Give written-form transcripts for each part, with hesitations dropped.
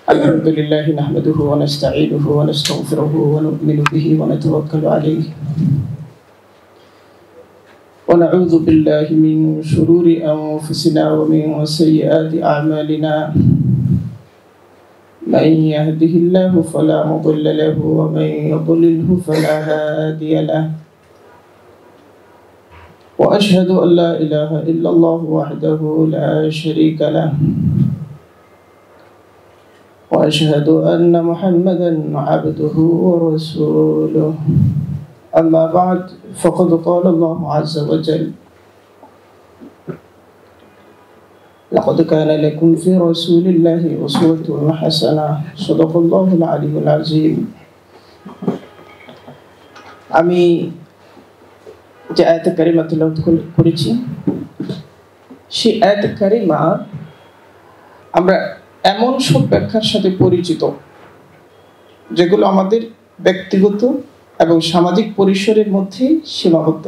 الحمد لله نحمده ونستعينه ونستغفره ونؤمن به ونتوكل عليه ونعوذ بالله من شرور أنفسنا ومن سيئات أعمالنا من يهده الله فلا مضل له ومن يضلله فلا هادي له وأشهد أن لا إله إلا الله وحده لا شريك له وأشهد أن محمدا عبده ورسوله أما بعد فقد قال الله عز وجل لقد كان لكم في رسول الله أسوة حسنة صدق الله العلي العظيم আমি যে আয়াত কারিমা তিলাওয়াত করেছি সেই আয়াত কারিমা আমরা এমন সব ব্যাখ্যার সাথে পরিচিত যেগুলো আমাদের ব্যক্তিগত এবং সামাজিক পরিসরের মধ্যে সীমাবদ্ধ।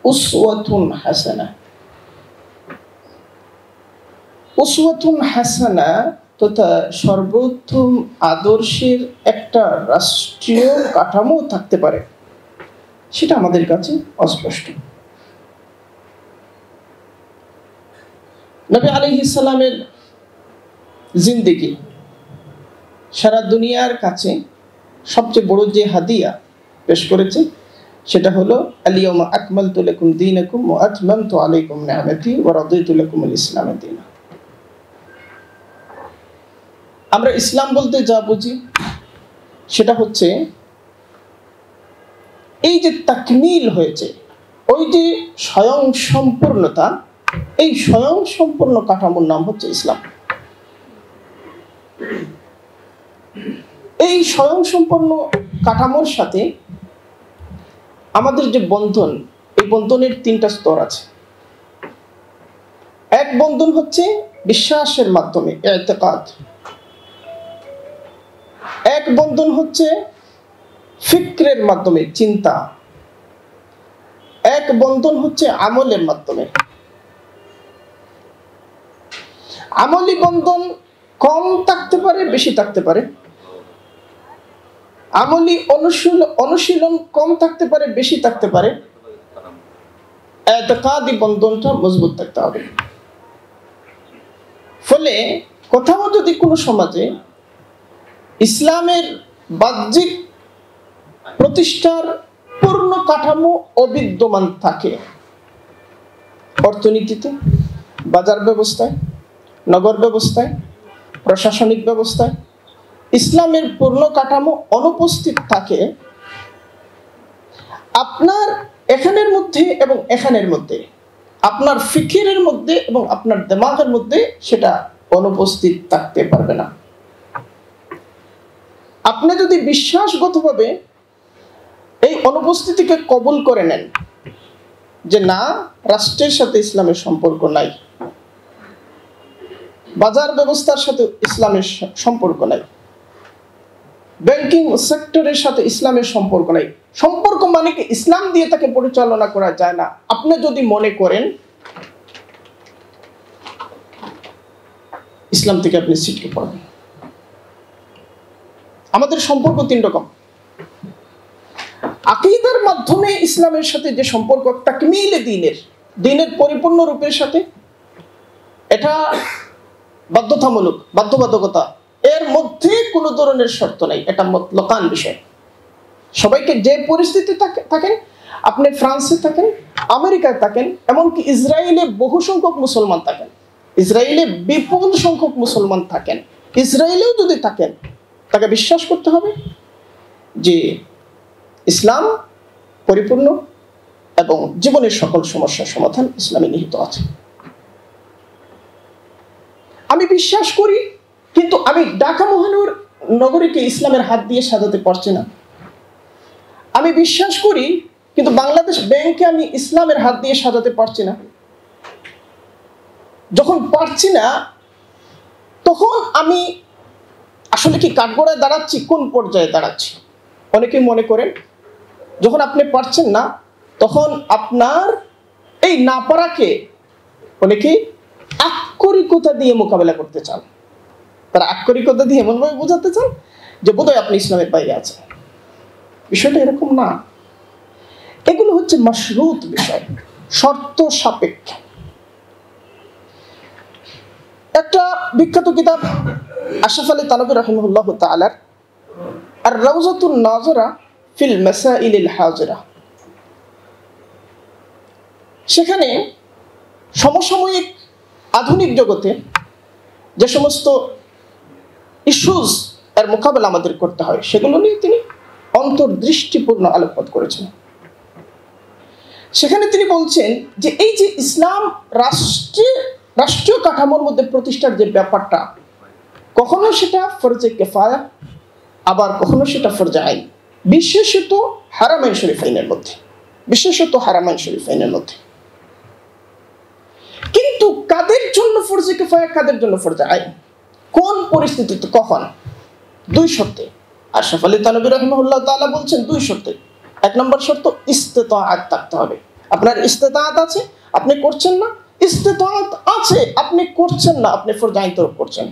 উসওয়াতুন হাসানা, উসওয়াতুন হাসানা তথা সর্বোত্তম আদর্শের একটা রাষ্ট্রীয় কাঠামো থাকতে পারে, সেটা আমাদের কাছে অস্পষ্ট। নবী আলাইহিস সালামের জিন্দেগি সারা দুনিয়ার কাছে সবচেয়ে বড় যে হাদিয়া পেশ করেছে সেটা হলো আল-ইয়াওমা আকমালতু লাকুম দীনাকুম ওয়া আতমামতু আলাইকুম নি'মাতি ওয়া রাদিতু লাকুমুল ইসলাম দীনা। আমরা ইসলাম বলতে যা বুঝি সেটা হচ্ছে এই যে তাকমিল হয়েছে, ওই যে স্বয়ং সম্পূর্ণতা, এই স্বয়ং সম্পূর্ণ কাঠামোর নাম হচ্ছে ইসলাম। এই স্বয়ং সম্পূর্ণ কাঠামোর সাথে আমাদের যে বন্ধন, এই বন্ধনের তিনটা স্তর আছে। এক বন্ধন হচ্ছে বিশ্বাসের মাধ্যমে ইতিকাদ, এক বন্ধন হচ্ছে ফিক্রের মাধ্যমে চিন্তা, এক বন্ধন হচ্ছে আমলের মাধ্যমে। আমলি বন্ধন কম থাকতে পারে, বেশি থাকতে পারে। আমলি অনুশীলন কম থাকতে পারে, বেশি থাকতে পারে। ইতিকাদি বন্ধনটা মজবুত থাকতে হবে। ফলে কোথাও যদি কোনো সমাজে ইসলামের বাহ্যিক প্রতিষ্ঠার পূর্ণ কাঠামো অবিদ্যমান থাকে, অর্থনীতিতে, বাজার ব্যবস্থায়, নগর ব্যবস্থায়, প্রশাসনিক ব্যবস্থায় ইসলামের পূর্ণ কাঠামো অনুপস্থিত থাকে, আপনার এখানের মধ্যে এবং এখানের মধ্যে, আপনার ফিকিরের মধ্যে এবং আপনার দিমাগের মধ্যে সেটা অনুপস্থিত থাকতে পারবে না। আপনি যদি বিশ্বাসগতভাবে এই অনুপস্থিতিকে কবুল করে নেন যে না, রাষ্ট্রের সাথে ইসলামের সম্পর্ক নাই, বাজার ব্যবস্থার সাথে ইসলামের সম্পর্ক নাই, ব্যাংকিং সেক্টরের সাথে ইসলামের সম্পর্ক নাই, সম্পর্ক মানে কি ইসলাম দিয়ে তাকে পরিচালনা করা যায় না, আপনি যদি মনে করেন ইসলাম থেকে আপনি ছিটকে পড়বেন। আমাদের সম্পর্ক তিন রকম। আকীদার মাধ্যমে ইসলামের সাথে যে সম্পর্ক, তাকমিলে দ্বীনের পরিপূর্ণ রূপের সাথে, এটা বাধ্যতামূলক, বাধ্যবাধকতা, এর মধ্যে কোনো ধরনের শর্ত নাই, এটা মুতলাকান বিষয়। সবাইকে যে পরিস্থিতি থাকেন, আপনি ফ্রান্সে থাকেন, আমেরিকায় থাকেন, এমনকি ইসরায়েলে বহু সংখ্যক মুসলমান থাকেন, ইসরায়েলে বিপুল সংখ্যক মুসলমান থাকেন, ইসরায়েলেও যদি থাকেন, তাকে বিশ্বাস করতে হবে যে ইসলাম পরিপূর্ণ এবং জীবনের সকল সমস্যার সমাধান ইসলামে নিহিত আছে। আমি বিশ্বাস করি, কিন্তু আমি ঢাকা মহানগরীকে ইসলামের হাত দিয়ে সাজাতে পারছি না। আমি বিশ্বাস করি, কিন্তু বাংলাদেশ ব্যাংকে আমি ইসলামের হাত দিয়ে সাজাতে পারছি না। যখন পারছি না, তখন আমি আসলে কি কাঠগড়ায় দাঁড়াচ্ছি, কোন পর্যায়ে দাঁড়াচ্ছি? অনেকে মনে করেন যখন আপনি পারছেন না, তখন আপনার এই না পারাকে অনেকে আক্ষরিক আক্ষরিকতা দিয়ে মোকাবেলা করতে চান, তারা আক্ষরিকতা দিয়ে এমনভাবে বোঝাতে চান যে বোধহয় আপনি ইসলামের বাইরে আছেন। বিষয়টা এরকম না। এগুলো হচ্ছে মাশরুত বিষয়, শর্ত সাপেক্ষ। একটা বিখ্যাত কিতাব আশরাফ আলী থানভী রাহিমাহুল্লাহ তাআলার আর রাউজাতুন নাযিরা ফিল মাসাইলিল হাজিরা, সেখানে সমসাময়িক আধুনিক জগতে যে সমস্ত ইস্যুস এর মোকাবেলা আমাদের করতে হয় সেগুলো নিয়ে তিনি অন্তর্দৃষ্টিপূর্ণ আলোকপাত করেছেন। সেখানে তিনি বলছেন যে এই যে ইসলাম রাষ্ট্রীয় কাঠামোর মধ্যে প্রতিষ্ঠার যে ব্যাপারটা, কখনো সেটা ফরজে কিফায়া, আবার কখনো সেটা ফরজে আইন, বিশেষত হারামাইন শরীফাইনের মধ্যে, বিশেষত হারামাইন শরীফাইনের মধ্যে। কিন্তু কাদের জন্য ফরজে কিফায়া, কাদের জন্য ফরজে আইন, কোন পরিস্থিতিতে, কখন? দুই শর্তে। আশরাফ আলী থানভী রাহিমাহুল্লাহ তাআলা বলছেন দুই শর্তে। এক নম্বর শর্ত, ইস্তেতাআত থাকতে হবে। আপনার ইস্তেতাআত আছে, আপনি করছেন না। ইস্তেতাআত আছে, আপনি করছেন না, আপনি ফরজে আইন তরক করছেন।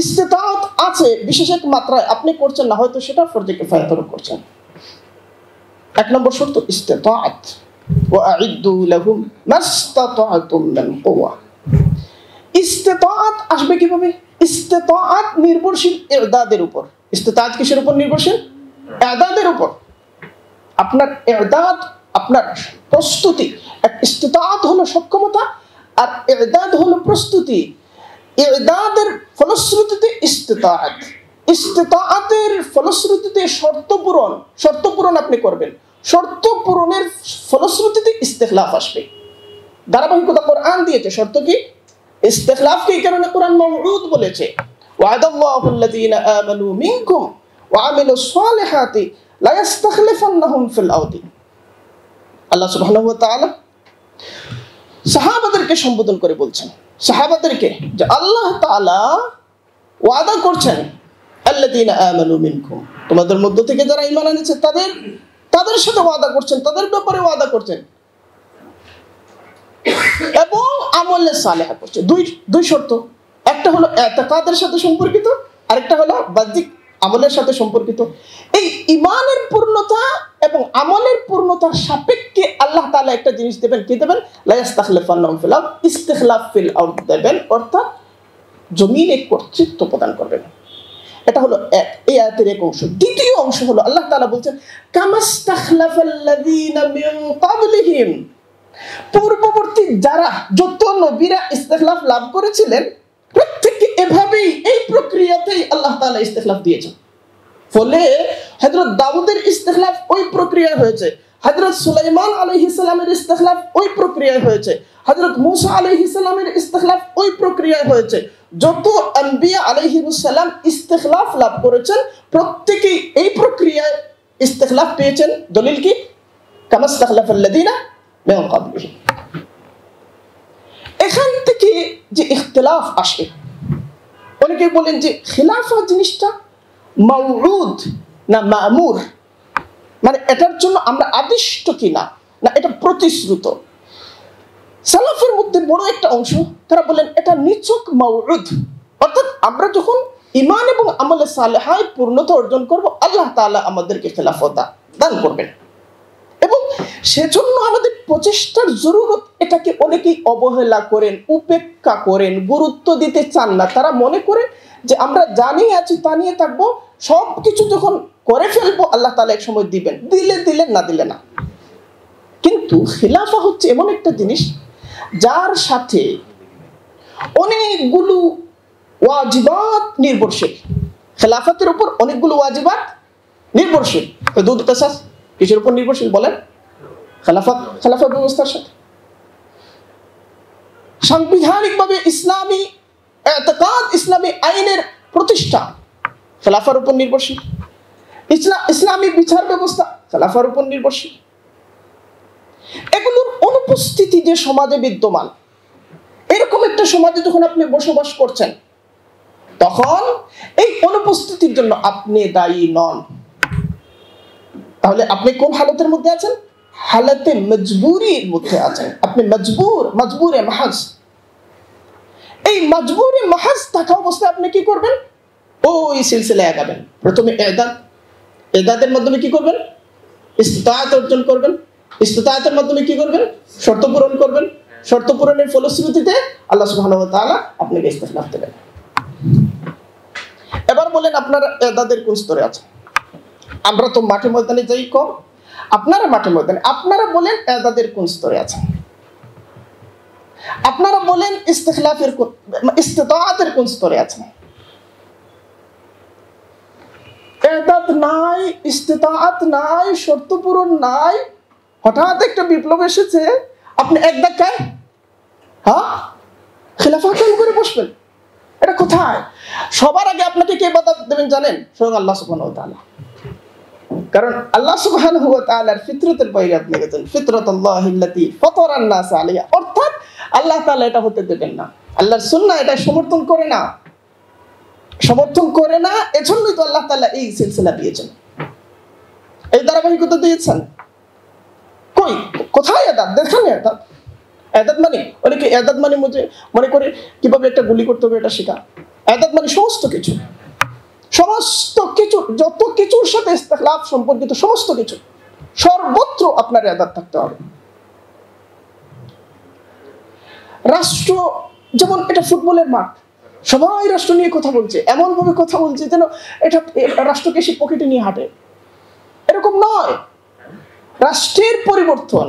ইস্তেতাআত আছে বিশেষ এক মাত্রায়, আপনি করছেন না, হয়তো সেটা ফরজে কিফায়া তরক করছেন। এক নম্বর শর্ত ইস্তেতাআত। ওয়া'ইদ্দু লাহুম মাসতাতা'তুম মিন কুওয়া। ইস্তেতাআত আসবে কিভাবে? ইস্তেতাআত নির্ভরশীল ইরদাদের উপর। ইস্তেতাআত কিসের উপর নির্ভরশীল? ইরদাদের উপর। আপনার ইরদাদ, আপনার প্রস্তুতি। ইস্তেতাআত হলো সক্ষমতা, আর ইরদাদ হলো প্রস্তুতি। ইরদাদের ফলশ্রুতিতে ইস্তেতাআত, ইস্তেতাআতের ফলশ্রুতিতে শর্ত পূরণ আপনি করবেন। শর্ত পূরণের ফলশ্রুতিতে ইস্তেখলাফ আসবে। ধারাবাহিকতা কোরআন দিয়েছে। শর্ত কি? ইস্তেখলাফকে এই কারণে কোরআন মাউউদ বলেছে, ওয়া'দাল্লাহু আল্লাযীনা আমানু মিনকুম ওয়া আমিলুস সালিহাতি লা ইস্তাখলিফান্নাহুম ফিল আরদি। আল্লাহ সুবহানাহু ওয়া তাআলা সাহাবাদেরকে সম্বোধন করে বলছেন, সাহাবাদেরকে, যে আল্লাহ তাআলা ওয়াদা করছেন, আল্লাযীনা আমানু মিনকুম, তোমাদের মধ্য থেকে যারা ঈমান এনেছে তাদের সাথে ওয়াদা করছেন, তাদের ব্যাপারে ওয়াদা করছেন, এবং আমলে সালেহা করছে। দুই শর্ত। একটা হলো ইতিকাদের সাথে সম্পর্কিত, আরেকটা হলো বাহ্যিক আমলের সাথে সম্পর্কিত। এই ঈমানের পূর্ণতা এবং আমলের পূর্ণতার সাপেক্ষে আল্লাহ তাআলা একটা জিনিস দেবেন। কি দেবেন? লা ইস্তাখলিফান্নাহুম ফিল আরদ, ইস্তিখলাফ ফিল আরদ দেবেন, অর্থাৎ জমিনে কর্তৃত্ব প্রদান করবেন। এটা হলো এই আয়াতের এক অংশ। দ্বিতীয় অংশ হলো আল্লাহ তাআলা বলছেন, কামাস্তাখলাফাল্লাযীনা মিন ক্বাবলিহিম, পূর্ববর্তী যারা যত নবীরা ইস্তিখলাফ লাভ করেছিলেন, প্রত্যেককে এভাবেই, এই প্রক্রিয়াতেই আল্লাহ তাআলা ইস্তিখলাফ দিয়েছেন। ফলে হযরত দাউদের ইস্তিখলাফ ওই প্রক্রিয়ায় হয়েছে, হযরত সুলাইমান আলাইহিস সালামের ইস্তিখলাফ ওই প্রক্রিয়ায় হয়েছে, হযরত মূসা আলাইহিস সালামের ইস্তিখলাফ ওই প্রক্রিয়ায় হয়েছে। যত আম্বিয়া আলাইহিমুস সালাম ইস্তিখলাফ লাভ করেছেন, প্রত্যেকেই এই প্রক্রিয়ায় ইস্তিখলাফ পেয়েছেন। দলিল কি? কামাস্তাখলাফাল্লাযীনা মিন ক্বাবলিহিম। এখান থেকে যে ইখতিলাফ আসে, অনেকে বলেন যে খিলাফা জিনিসটা মাউউদ না মা'মুর, মানে এটার জন্য আমরা আদিষ্ট কিনা, না এটা প্রতিশ্রুত। সালাফের মধ্যে বড় একটা অংশ তারা বলেন এটা নিছক মাউউদ, অর্থাৎ আমরা যখন ঈমান এবং আমলে সালেহায় পূর্ণতা অর্জন করব, আল্লাহ তাআলা আমাদেরকে খেলাফত দান করবেন, এবং সেজন্য আমাদের প্রচেষ্টার জরুরত। এটাকে অনেকেই অবহেলা করেন, উপেক্ষা করেন, গুরুত্ব দিতে চান না। তারা মনে করেন যে আমরা জানি আছি, তা নিয়ে থাকবো, সব কিছু যখন করে ফেলবো আল্লাহ তাআলা এক সময় দিবেন, দিলে না দিলে না। কিন্তু খিলাফা হচ্ছে এমন একটা জিনিস যার সাথে অনেকগুলো ওয়াজিবাত নির্ভরশীল। খেলাফতের উপর অনেকগুলো ওয়াজিবাত নির্ভরশীল। হুদুদ কিসাস কিসের উপর নির্ভরশীল বলেন? খেলাফত ব্যবস্থার সাথে। সাংবিধানিকভাবে ইসলামী ইতিকাদ, ইসলামী আইনের প্রতিষ্ঠা খেলাফার উপর নির্ভরশীল। ইসলামী বিচার ব্যবস্থা খেলাফার উপর নির্ভরশীল। এগুলোর অনুপস্থিতি যে সমাজে বিদ্যমান, এরকম একটা সমাজে যখন আপনি বসবাস করছেন, তখন এই অনুপস্থিতির জন্য আপনি দায়ী নন। তাহলে আপনি কোন হালতের মধ্যে আছেন? হালতে মজবুরির মধ্যে আছেন। আপনি মজবুরে মাহাজ। এই মাজবুরে মাহাজ থাকা অবস্থায় আপনি কি করবেন? ওই সিলসিলায় আগাবেন। প্রথমে এদাদের মাধ্যমে কি করবেন? ইস্তিতাআত অর্জন করবেন। ইস্তিতাআতের মাধ্যমে কি করবেন? শর্ত পূরণ করবেন। শর্ত পূরণের ফলশ্রুতিতে আল্লাহ সুবহানাহু ওয়া তাআলা আপনাকে ইস্তিগফার দেবেন। এবার বলেন আপনারা এদাদের কোন স্তরে আছেন? আমরা তো মাঠে ময়দানে যাই কম, আপনারা মাঠে ময়দানে, আপনারা বলেন এদাদের কোন স্তরে আছেন? আপনারা বলেন ইস্তিতাআতের কোন স্তরে আছেন? এদাদ নাই, ইস্তিতাআত নাই, শর্ত পূরণ নাই, হঠাৎ একটা বিপ্লব এসেছে, আপনি এক ধাক্কায় খিলাফা কায়েম করে বসবেন। এটা কোথায়? সবার আগে আপনাকে কে বাধা দেবেন জানেন? স্বয়ং আল্লাহ সুবহানাহু ওয়া তাআলা। কারণ আল্লাহ সুবহানাহু ওয়া তাআলার ফিতরতের বাইরে আপনি গেছেন, ফিতরাতুল্লাহিল্লাতী ফাতারান নাস আলাইহা, অর্থাৎ আল্লাহ তাআলা এটা হতে দেবেন না। আল্লাহর সুন্নাহ এটা সমর্থন করে না, সমর্থন করে না। এজন্যই তো আল্লাহ তাআলা এই সিলসিলা দিয়েছেন, এই ধারাবাহিকতা দিয়েছেন। কই কোথায় এদাদ? দেখেন এদাদ, এদাদ মানে অনেকে এদাদ মানে মনে করে কিভাবে একটা গুলি করতে হবে এটা শেখা। এদাদ মানে সমস্ত কিছু, সমস্ত কিছু, যত কিছুর সাথে ইস্তিখলাফ সম্পর্কিত সমস্ত কিছু, সর্বত্র আপনার এদাদ থাকতে হবে। রাষ্ট্র যেমন এটা ফুটবলের মাঠ, সবাই রাষ্ট্র নিয়ে কথা বলছে, এমন ভাবে কথা বলছে যেন এটা রাষ্ট্রকে সে পকেটে নিয়ে হাঁটে। এরকম নয়। রাষ্ট্রের পরিবর্তন,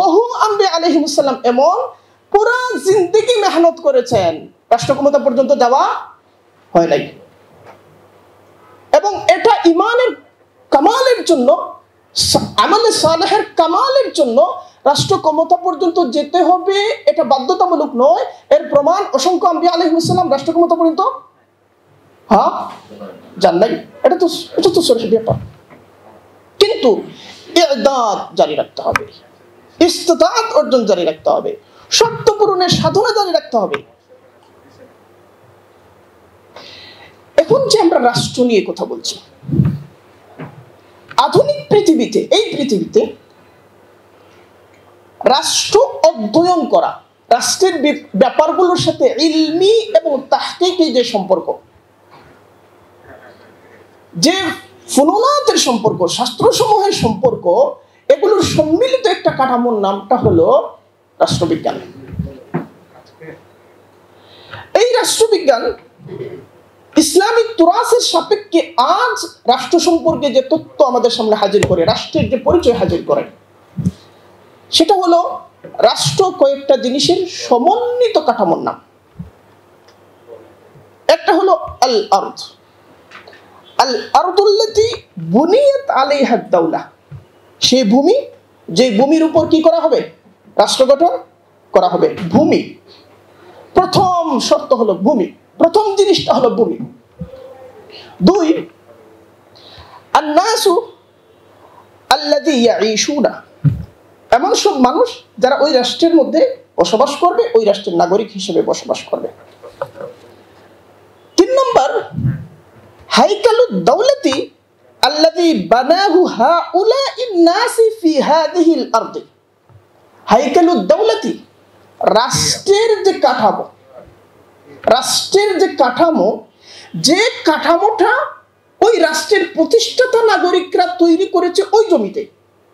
বহু আম্বিয়া আলাইহিস সালাম এমন পুরো জিন্দেগি মেহনত করেছেন, রাষ্ট্র ক্ষমতা পর্যন্ত যাওয়া হয় নাই। এবং এটা ইমানের কামালের জন্য, আমালে সালেহের কামালের জন্য রাষ্ট্র ক্ষমতা পর্যন্ত যেতে হবে, এটা বাধ্যতামূলক নয়। এর প্রমাণ অসংখ্য আম্বিয়া আলাইহিস সালাম রাষ্ট্র ক্ষমতা পর্যন্ত যান নাই। এটা তো সরাসরি ব্যাপার। কিন্তু ইদাদ জারি রাখতে হবে, ইস্তিতাআত অর্জন জারি রাখতে হবে, শর্ত পূরণের সাধনা জারি রাখতে হবে। এখন যে আমরা রাষ্ট্র নিয়ে কথা বলছি, আধুনিক পৃথিবীতে, এই পৃথিবীতে রাষ্ট্র অধ্যয়ন করা, রাষ্ট্রের ব্যাপারগুলোর সাথে ইলমি এবং তাহকিকি যে সম্পর্ক, যে ফুনুনাতের সম্পর্ক, শাস্ত্রসমূহের সম্পর্ক, এগুলোর সম্মিলিত একটা কাঠামোর নামটা হলো রাষ্ট্রবিজ্ঞান। এই রাষ্ট্রবিজ্ঞান ইসলামিক তুরাসের সাপেক্ষে আজ রাষ্ট্র সম্পর্কে যে তথ্য আমাদের সামনে হাজির করে, রাষ্ট্রের যে পরিচয় হাজির করে, সেটা হলো রাষ্ট্র কয়েকটা জিনিসের সমন্বিত কাঠামোর নাম। একটা হলো আল আরদ, আল আরদুল্লাতী বুনিয়াত আলাইহা দাওলা, সেই ভূমি, যে ভূমির উপর কি করা হবে? রাষ্ট্র গঠন করা হবে। ভূমি, প্রথম শর্ত হলো ভূমি, প্রথম জিনিসটা হলো ভূমি। দুই, আন-নাসু আল্লাযী ইয়াঈশুনা, এমন সব মানুষ যারা ওই রাষ্ট্রের মধ্যে বসবাস করবে, ওই রাষ্ট্রের নাগরিক হিসেবে বসবাস করবে। তিন নম্বর, হাইকালুদ দাওলাতি আল্লাযী বানাহু হাউলাইন নাসি ফি হাযিহিল আরদি। হাইকালুদ দাওলাতি, রাষ্ট্রের যে কাঠামো, রাষ্ট্রের যে কাঠামো, যে কাঠামোটা ওই রাষ্ট্রের প্রতিষ্ঠাতা নাগরিকরা তৈরি করেছে ওই জমিতে,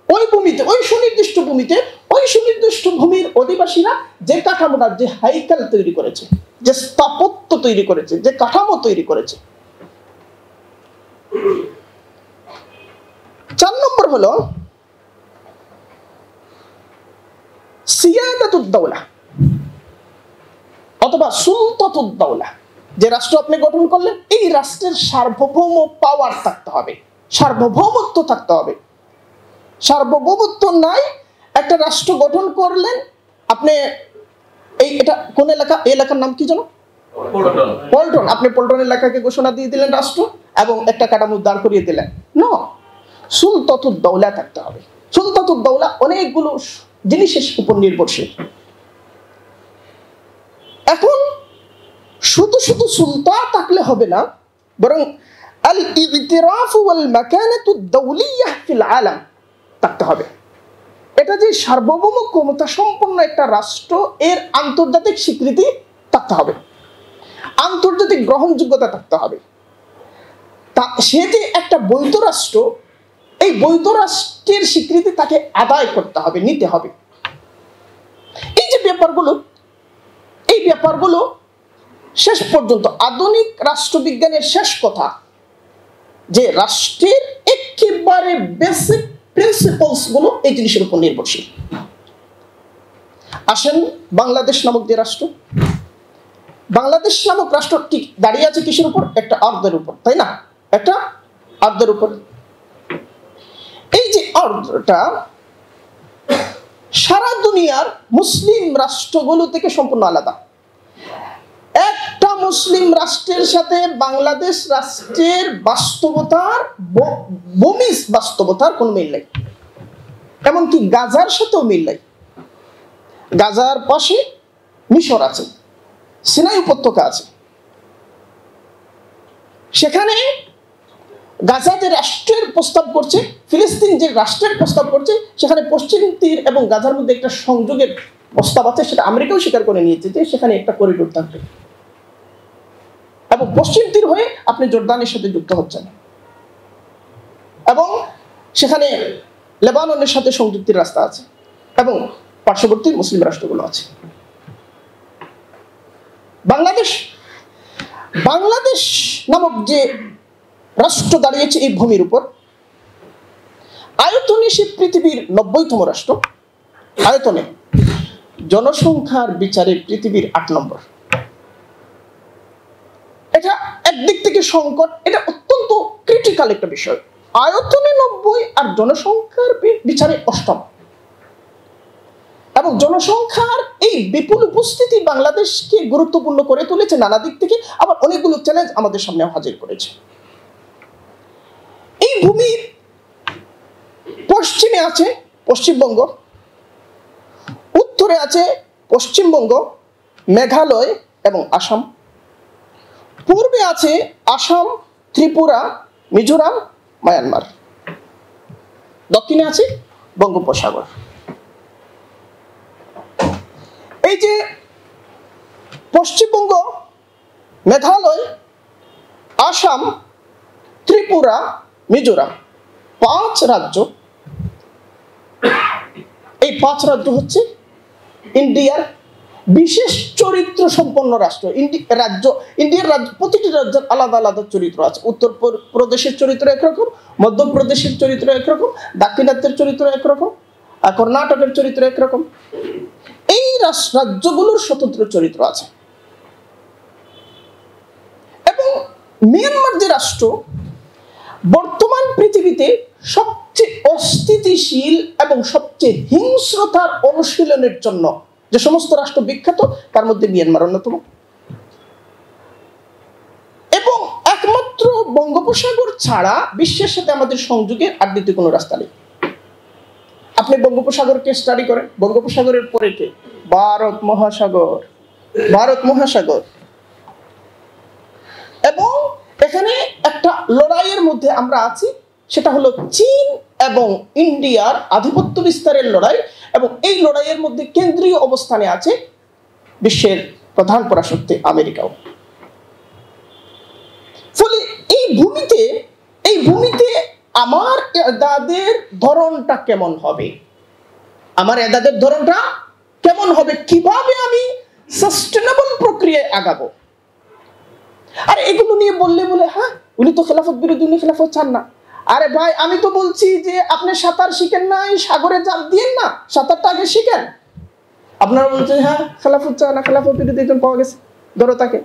ওই ভূমিতে, ওই সুনির্দিষ্ট ভূমিতে, ওই সুনির্দিষ্ট ভূমির অধিবাসীরা যে কাঠামোটা, যে হাইকাল তৈরি করেছে, যে স্থাপত্য তৈরি করেছে, যে কাঠামো তৈরি করেছে। চার নম্বর হলো সিয়াদাতুদ দাওলা অথবা সুলতাতুদ দাওলা। যে রাষ্ট্র আপনি গঠন করলেন, এই রাষ্ট্রের সার্বভৌম পাওয়ার থাকতে হবে, সার্বভৌমত্ব থাকতে হবে। সার্বভৌমত্ব নাই, একটা রাষ্ট্র গঠন করলেন আপনি, এটা কোন এলাকা, এই এলাকার নাম কি জানো? পল্টন। আপনি পল্টন এলাকাকে ঘোষণা দিয়ে দিলেন রাষ্ট্র এবং একটা কাঠামো দাঁড় করিয়ে দিলেন। না, সুলতাতুদ দাওলা থাকতে হবে। সুলতাতুদ দাওলা অনেকগুলো জিনিসের উপর নির্ভরশীল। এখন শুধু শুধু সুলতান থাকলে হবে না, বরং আল ইতিরাফ ওয়াল মাকানাতুদ দাওলিয়াহ ফিল আলাম থাকতে হবে। এটা যে সার্বভৌম ক্ষমতা সম্পন্ন একটা রাষ্ট্র, এর আন্তর্জাতিক স্বীকৃতি থাকতে থাকতে হবে, আন্তর্জাতিক গ্রহণযোগ্যতা থাকতে হবে। তা সে যে একটা বৈধ রাষ্ট্র, এই বৈধ রাষ্ট্রের স্বীকৃতি তাকে আদায় করতে হবে, নিতে হবে। এই যে ব্যাপারগুলো, এই ব্যাপারগুলো শেষ পর্যন্ত আধুনিক রাষ্ট্রবিজ্ঞানের শেষ কথা যে রাষ্ট্রের একেবারে বেসিক প্রিন্সিপালস গুলো এই জিনিসের উপর নির্ভরশীল। আসেন বাংলাদেশ নামক যে রাষ্ট্র, বাংলাদেশ নামক রাষ্ট্র ঠিক দাঁড়িয়ে আছে কিসের উপর? একটা আর্দ্রের উপর, তাই না? একটা আর্দ্রের উপর। এই যে আর্দ্রটা সারা দুনিয়ার মুসলিম রাষ্ট্রগুলো থেকে সম্পূর্ণ আলাদা। একটা মুসলিম রাষ্ট্রের সাথে বাংলাদেশ রাষ্ট্রের বাস্তবতার, বমিজ বাস্তবতার কোনো মিল নেই। এমনকি গাজার সাথেও মিল নেই। গাজার পাশে মিশর আছে, সিনাই উপত্যকা আছে। সেখানে গাজা যে রাষ্ট্রের প্রস্তাব করছে, ফিলিস্তিন যে রাষ্ট্রের প্রস্তাব করছে, সেখানে পশ্চিম তীর এবং গাজার মধ্যে একটা সংযোগের প্রস্তাব আছে। সেটা আমেরিকাও স্বীকার করে নিয়েছে যে সেখানে একটা করিডোর থাকবে, এবং পশ্চিম তীর হয়ে আপনি জর্দানের সাথে যুক্ত হচ্ছেন, এবং সেখানে লেবাননের সাথে সংযুক্তির রাস্তা আছে, এবং পার্শ্ববর্তী মুসলিম রাষ্ট্রগুলো আছে। বাংলাদেশ নামক যে রাষ্ট্র দাঁড়িয়েছে এই ভূমির উপর, আয়তনে সে পৃথিবীর 90তম রাষ্ট্র, আয়তনে, জনসংখ্যার বিচারে পৃথিবীর 8 নম্বর। এটা একদিক থেকে সংকট, এটা অত্যন্ত ক্রিটিক্যাল একটা বিষয়। আয়তনে 90 আর জনসংখ্যার বিচারে 8ম, এবং জনসংখ্যার এই বিপুল উপস্থিতি বাংলাদেশকে গুরুত্বপূর্ণ করে তুলেছে নানা দিক থেকে, আবার অনেকগুলো চ্যালেঞ্জ আমাদের সামনে হাজির করেছে। এই ভূমির পশ্চিমে আছে পশ্চিমবঙ্গ, উত্তরে আছে পশ্চিমবঙ্গ, মেঘালয় এবং আসাম, পূর্বে আছে আসাম, ত্রিপুরা, মিজোরাম, মায়ানমার, দক্ষিণে আছে বঙ্গোপসাগর। এই যে পশ্চিমবঙ্গ, মেঘালয়, আসাম, ত্রিপুরা, মিজোরাম, 5 রাজ্য, এই 5 রাজ্য হচ্ছে ইন্ডিয়ার বিশেষ চরিত্র সম্পন্ন রাষ্ট্র। ইন্ডিয়ার রাজ্য, প্রতিটি রাজ্যের আলাদা আলাদা চরিত্র আছে। উত্তর প্রদেশের চরিত্র একরকম, মধ্যপ্রদেশের চরিত্র একরকম, দাক্ষিণাত্যের চরিত্র একরকম, কর্ণাটকের চরিত্র একরকম। এই রাজ্যগুলোর স্বতন্ত্র চরিত্র আছে। এবং মিয়ানমার যে রাষ্ট্র, বর্তমান পৃথিবীতে সবচেয়ে অস্থিতিশীল এবং সবচেয়ে হিংস্রতার অনুশীলনের জন্য যে সমস্ত রাষ্ট্র বিখ্যাত, তার মধ্যে মিয়ানমার অন্যতম। এবং একমাত্র বঙ্গোপসাগর ছাড়া বিশ্বের সাথে আমাদের সংযোগের আর দ্বিতীয় কোনো রাস্তা নেই। আপনি বঙ্গোপসাগরকে স্টাডি করেন, বঙ্গোপসাগরের পরে কে? ভারত মহাসাগর, ভারত মহাসাগর। এবং এখানে একটা লড়াইয়ের মধ্যে আমরা আছি, সেটা হলো চীন এবং ইন্ডিয়ার আধিপত্য বিস্তারের লড়াই, এবং এই লড়াইয়ের মধ্যে কেন্দ্রীয় অবস্থানে আছে বিশ্বের প্রধান পরাশক্তি আমেরিকাও। ফলে এই ভূমিতে আমার এদাদের ধরনটা কেমন হবে, আমার এদাদের ধরনটা কেমন হবে, কিভাবে আমি সাস্টেনেবল প্রক্রিয়ায় আগাবো। আর এগুলো নিয়ে বললে বলে হ্যাঁ উনি তো খেলাফত বিরোধী, উনি খেলাফত চান না। আরে ভাই, আমি তো বলছি যে আপনি সাঁতার শিখেন নাই, সাগরে জাল দিয়েন না, সাঁতারটা আগে শিখেন। আপনারা বলছেন হ্যাঁ খেলাফত চায় না, খেলাফত বিরোধী একজন পাওয়া গেছে, ধরো তাকে।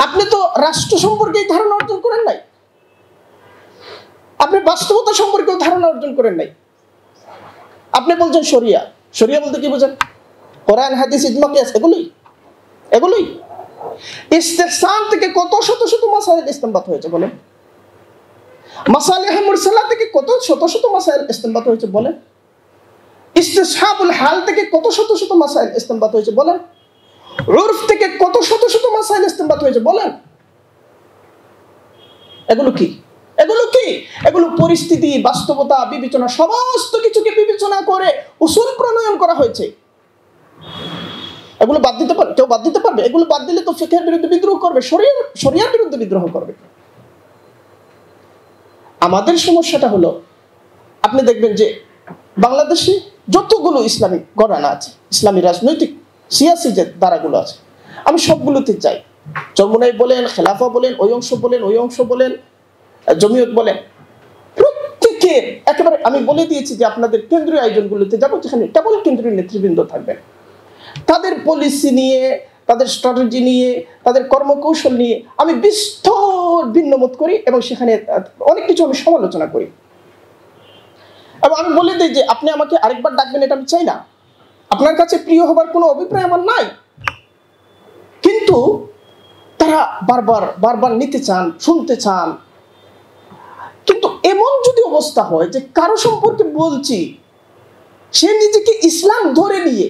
আপনি তো রাষ্ট্র সম্পর্কে ধারণা অর্জন করেন নাই, আপনি বাস্তবতা সম্পর্কেও ধারণা অর্জন করেন নাই। আপনি বলছেন শরিয়া, শরিয়া বলতে কি বোঝেন? কোরআন, হাদিস, ইজমা, কিয়াস, এগুলোই। ইস্তেহসান থেকে কত শত শত মাসাইল ইস্তেমবাত হয়েছে বলেন? মাসালিহ মুরসালা থেকে কত শত শত মাসাইল ইস্তেমবাত হয়েছে বলেন? ইস্তিসহাবুল হাল থেকে কত শত শত মাসাইল ইস্তেমবাত হয়েছে বলেন? উরফ থেকে কত শত শত মাসাইল ইস্তেমবাত হয়েছে বলেন? এগুলো কি? এগুলো পরিস্থিতি, বাস্তবতা, বিবেচনা, সমস্ত কিছুকে বিবেচনা করে উসুল প্রণয়ন করা হয়েছে। এগুলো বাদ দিতে পারবে? কেউ বাদ দিতে পারবে? এগুলো বাদ দিলে তো ফিকহের বিরুদ্ধে বিদ্রোহ করবে, শরিয়ার বিরুদ্ধে বিদ্রোহ করবে। আমাদের সমস্যাটা হলো, আপনি দেখবেন যে বাংলাদেশে যতগুলো ইসলামিক ঘরানা আছে, ইসলামী রাজনৈতিক সিয়াসি যে ধারাগুলো আছে, আমি সবগুলোতে যাই। চরমোনাই বলেন, খেলাফা বলেন, ওই অংশ বলেন, ওই অংশ বলেন, জমিয়ত বলেন, প্রত্যেকে একেবারে আমি বলে দিয়েছি যে আপনাদের কেন্দ্রীয় আয়োজনগুলোতে যাবো, যেখানে কেবল কেন্দ্রীয় নেতৃবৃন্দ থাকবেন। তাদের পলিসি নিয়ে, তাদের স্ট্র্যাটেজি নিয়ে, তাদের কর্মকৌশল নিয়ে আমি বিস্তর ভিন্নমত করি এবং সেখানে অনেক কিছু আমি সমালোচনা করি। এবং আমি বলে দিই যে আপনি আমাকে আরেকবার ডাকবেন, এটা আমি চাই না। আপনার কাছে প্রিয় হবার কোনো অভিপ্রায় আমার নাই, কিন্তু তারা বারবার বারবার নিতে চান, শুনতে চান। কিন্তু এমন যদি অবস্থা হয় যে কারো সম্পর্কে বলছি, সে নিজেকে ইসলাম ধরে নিয়ে,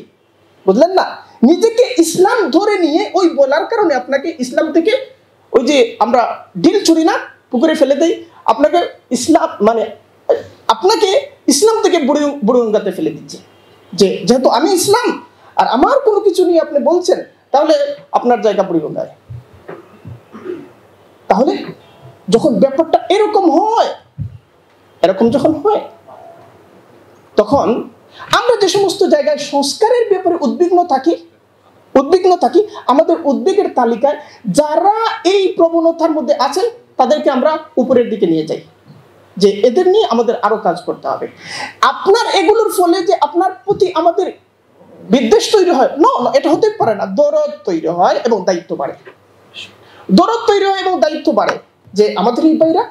বুঝলেন না, নিজেকে ইসলাম ধরে নিয়ে ওই বলার কারণে আপনাকে ইসলাম থেকে, ওই যে আমরা ডিল চুরি না, পুকুরে ফেলে দেই, আপনাকে ইসলাম মানে আপনাকে ইসলাম থেকে বুড়িগঙ্গাতে ফেলে দিচ্ছে। যে যেহেতু আমি ইসলাম আর আমার কোনো কিছু নিয়ে আপনি বলছেন, তাহলে আপনার জায়গা বুড়িগঙ্গায়। তাহলে যখন ব্যাপারটা এরকম হয়, এরকম যখন হয়, তখন আমরা যে সমস্ত জায়গায় সংস্কারের ব্যাপারে উদ্বিগ্ন থাকি, আমাদের উদ্বেগের তালিকায় যারা এই প্রবণতার মধ্যে আছেন তাদেরকে আমরা উপরের দিকে নিয়ে যাই, যে এদের নিয়ে আমাদের আরো কাজ করতে হবে। আপনার এগুলোর ফলে যে আপনার প্রতি আমাদের বিদ্বেষ তৈরি হয়, না, এটা হতে পারে না। দরদ তৈরি হয় এবং দায়িত্ব বাড়ে, দরদ তৈরি হয় এবং দায়িত্ব বাড়ে, যে আমাদের এই ভাইরা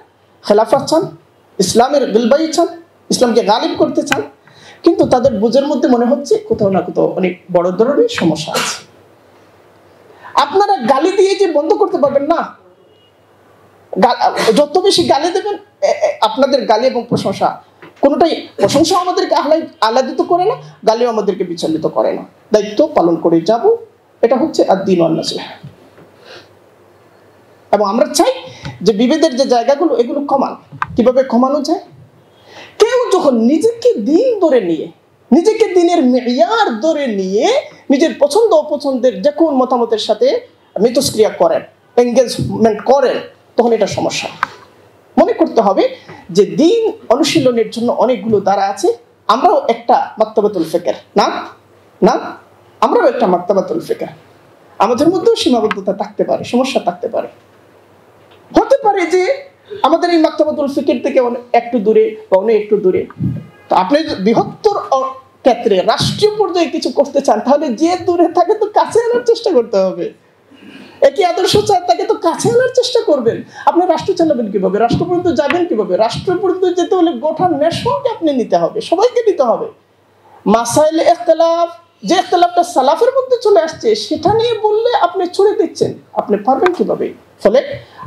খেলাফত চান, ইসলামের গিলবাই চান, ইসলামকে গালিব করতে চান, কিন্তু তাদের বুঝের মধ্যে মনে হচ্ছে কোথাও না কোথাও অনেক বড় ধরনের সমস্যা আছে। আপনারা গালি দিয়ে যে বন্ধ করতে পারবেন না, যত বেশি গালি দেবেন, আপনাদের গালি এবং প্রশংসা কোনোটাই, প্রশংসা আমাদেরকে আহ্লাদিত করে না, গালিও আমাদেরকে বিচলিত করে না। দায়িত্ব পালন করে যাব, এটা হচ্ছে আদ-দীন ওয়ান নাসিহা। এবং আমরা চাই যে বিভেদের যে জায়গাগুলো, এগুলো কমান। কিভাবে কমানো যায়? কেউ যখন নিজেকে দিন ধরে নিয়ে, নিজেকে দিনের মেয়ার ধরে নিয়ে নিজের পছন্দ অপছন্দের যে কোন মতামতের সাথে মিথস্ক্রিয়া করেন, এঙ্গেজমেন্ট করেন, তখন এটা সমস্যা। মনে করতে হবে যে দিন অনুশীলনের জন্য অনেকগুলো দ্বারা আছে। আমরাও একটা মাকতাবাতুল ফিকর, না আমরাও একটা মাকতাবাতুল ফিকর। আমাদের মধ্যেও সীমাবদ্ধতা থাকতে পারে, সমস্যা থাকতে পারে। হতে পারে যে আমাদের এই মাকতাবাতুল ফিকর থেকে একটু দূরে বা অনেক একটু দূরে। তো আপনি বৃহত্তর ক্ষেত্রে রাষ্ট্রীয় পর্যায়ে কিছু করতে চান, তাহলে যে দূরে থাকে তো কাছে আনার চেষ্টা করতে হবে। একই আদর্শ চায়, তাকে তো কাছে আনার চেষ্টা করবেন। আপনি রাষ্ট্র চালাবেন কিভাবে? রাষ্ট্র পর্যন্ত যাবেন কিভাবে? রাষ্ট্র পর্যন্ত যেতে হলে গোটা নেশনকে আপনি নিতে হবে, সবাইকে নিতে হবে। মাসাইলে ইখতিলাফ, যে ইখতিলাফটা সালাফের মধ্যে চলে আসছে, সেটা নিয়ে বললে আপনি ছুড়ে দিচ্ছেন, আপনি পারবেন কিভাবে? ফলে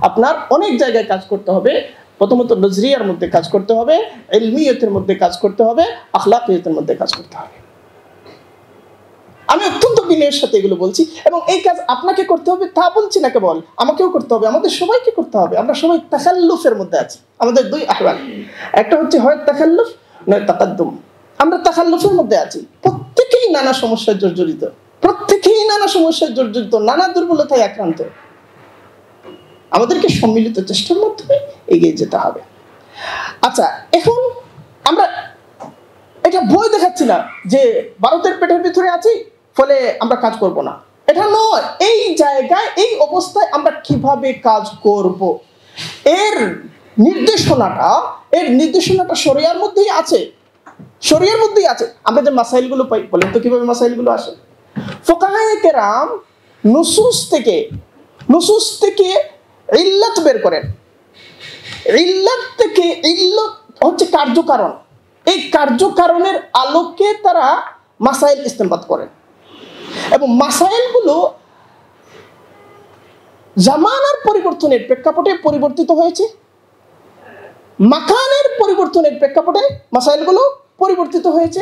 আপনার অনেক জায়গায় কাজ করতে হবে। প্রথমত নজরিয়ার মধ্যে কাজ করতে হবে, ইলমিয়তের মধ্যে কাজ করতে হবে, আখলাকিয়তের মধ্যে কাজ করতে হবে। আমি অত্যন্ত বিনয়ের সাথে এগুলো বলছি, এবং এই কাজ আপনাকে করতে হবে তা বলছি না কেবল, আমাকেও করতে হবে, আমাদের সবাইকে করতে হবে। আমরা সবাই তাখাল্লুফের মধ্যে আছি। আমাদের দুই আহ্বান, একটা হচ্ছে হয় তাখাল্লুফ, নয় তাকাদ্দুম। আমরা তাখাল্লুফের মধ্যে আছি। প্রত্যেকেই নানা সমস্যায় জর্জরিত, নানা দুর্বলতায় আক্রান্ত। আমাদেরকে সম্মিলিত চেষ্টার মাধ্যমে এগিয়ে যেতে হবে। আচ্ছা, এখন আমরা এটা ভয় দেখাচ্ছি না যে ভারতের পেটের ভিতরে আছি, ফলে আমরা কাজ করব না, এটা নয়। এই জায়গায়, এই অবস্থায় আমরা কিভাবে কাজ করব, এর নির্দেশনাটা শরিয়ার মধ্যেই আছে, আমরা যে মাসাইলগুলো পাই, বলেন তো কিভাবে মাসাইলগুলো আসে? ফুকাহায়ে কেরাম নুসুস থেকে ইল্লাত বের করেন। ইল্লাত থেকে, ইল্লাত হচ্ছে কার্যকারণ, এই কার্যকারণের আলোকে তারা মাসাইল ইস্তেমবাদ করেন, এবং মাসাইলগুলো জামানার পরিবর্তনের প্রেক্ষাপটে পরিবর্তিত হয়েছে, মাকানের পরিবর্তনের প্রেক্ষাপটে মাসাইলগুলো পরিবর্তিত হয়েছে,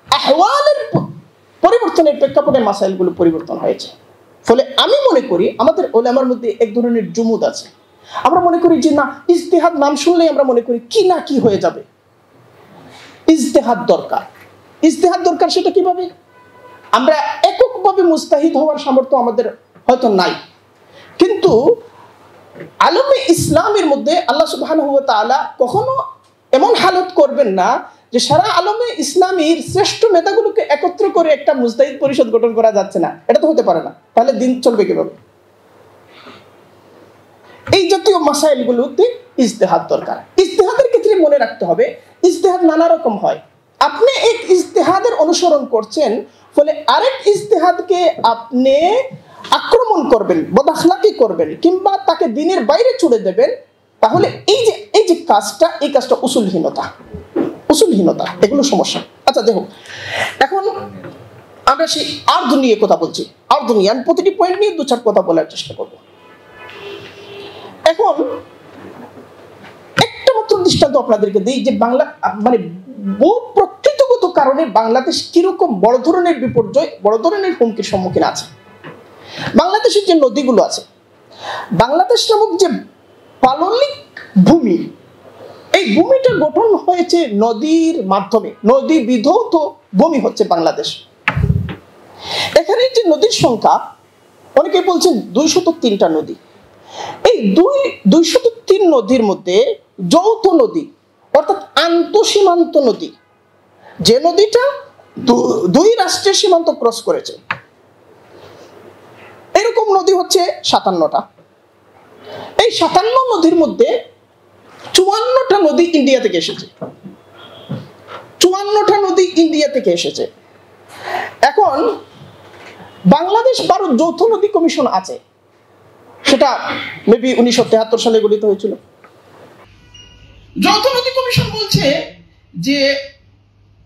আহওয়ালের পরিবর্তনের প্রেক্ষাপটে মাসাইলগুলো পরিবর্তন হয়েছে। ফলে আমি মনে করি আমাদের উলামার মধ্যে এক ধরনের জুমুদ আছে। আমরা মনে করি যে না, ইজতিহাদ নাম শুনলেই আমরা মনে করি কি না কি হয়ে যাবে। ইজতিহাদ দরকার, সেটা কিভাবে? আমরা এককভাবে এরকমভাবে মুস্তাহিদ হওয়ার সামর্থ্য আমাদের হয়তো নাই, কিন্তু আলমে ইসলামের মধ্যে আল্লাহ সুবহানাহু ওয়া তাআলা কখনো এমন হালত করবেন না যে সারা আলমে ইসলামীর শ্রেষ্ঠ নেতাগুলোকে একত্র করে একটা মুস্তাহিদ পরিষদ গঠন করা যাচ্ছে না, এটা তো হতে পারে না। তাহলে দিন চলবে কিভাবে? এই জাতীয় মাসাইলগুলোতে ইজতিহাদ দরকার। ইজতিহাদের ক্ষেত্রে মনে রাখতে হবে ইজতিহাদ নানা রকম হয়। আপনি এক ইজতিহাদের অনুসরণ করছেন, ফলে আরেক ইজতিহাদকে আপনি আক্রমণ করবেন, বদআখলাকি করবেন, কিংবা তাকে দিনের বাইরে ছুড়ে দেবেন, তাহলে এই যে কাজটা, এই কাজটা উসুলহীনতা, এগুলো সমস্যা। আচ্ছা দেখো, এখন আমরা সেই আর্দ নিয়ে কথা বলছি। আর্দ নিয়ে আমি প্রতিটি পয়েন্ট নিয়ে দু চার কথা বলার চেষ্টা করব। এখন একটা মাত্র দৃষ্টান্ত আপনাদেরকে দিই যে বাংলা মানে বহু প্রকৃতিগত কারণে বাংলাদেশ কিরকম বড় ধরনের বিপর্যয়, বড় ধরনের হুমকির সম্মুখীন আছে। বাংলাদেশের যে নদীগুলো আছে, বাংলাদেশ নামক যে পাললিক ভূমি, এই ভূমিটা গঠন হয়েছে নদীর মাধ্যমে। নদী বিধৌত ভূমি হচ্ছে বাংলাদেশ। এখানে যে নদীর সংখ্যা, অনেকে বলছেন 203টা নদী। এই 203 নদীর মধ্যে যৌথ নদী অর্থাৎ আন্তঃসীমান্ত নদী, যে নদীটা দুই রাষ্ট্রের সীমান্ত ক্রস করেছে, এরকম নদী হচ্ছে 57টা। এই 57 নদীর মধ্যে 54টা নদী ইন্ডিয়া থেকে এসেছে। 54টা নদী ইন্ডিয়া থেকে এসেছে। এখন বাংলাদেশ ভারত যৌথ নদী কমিশন আছে, সেটা মেবি 1973 সালে গঠিত হয়েছিল। যৌথ নদী কমিশন বলছে যে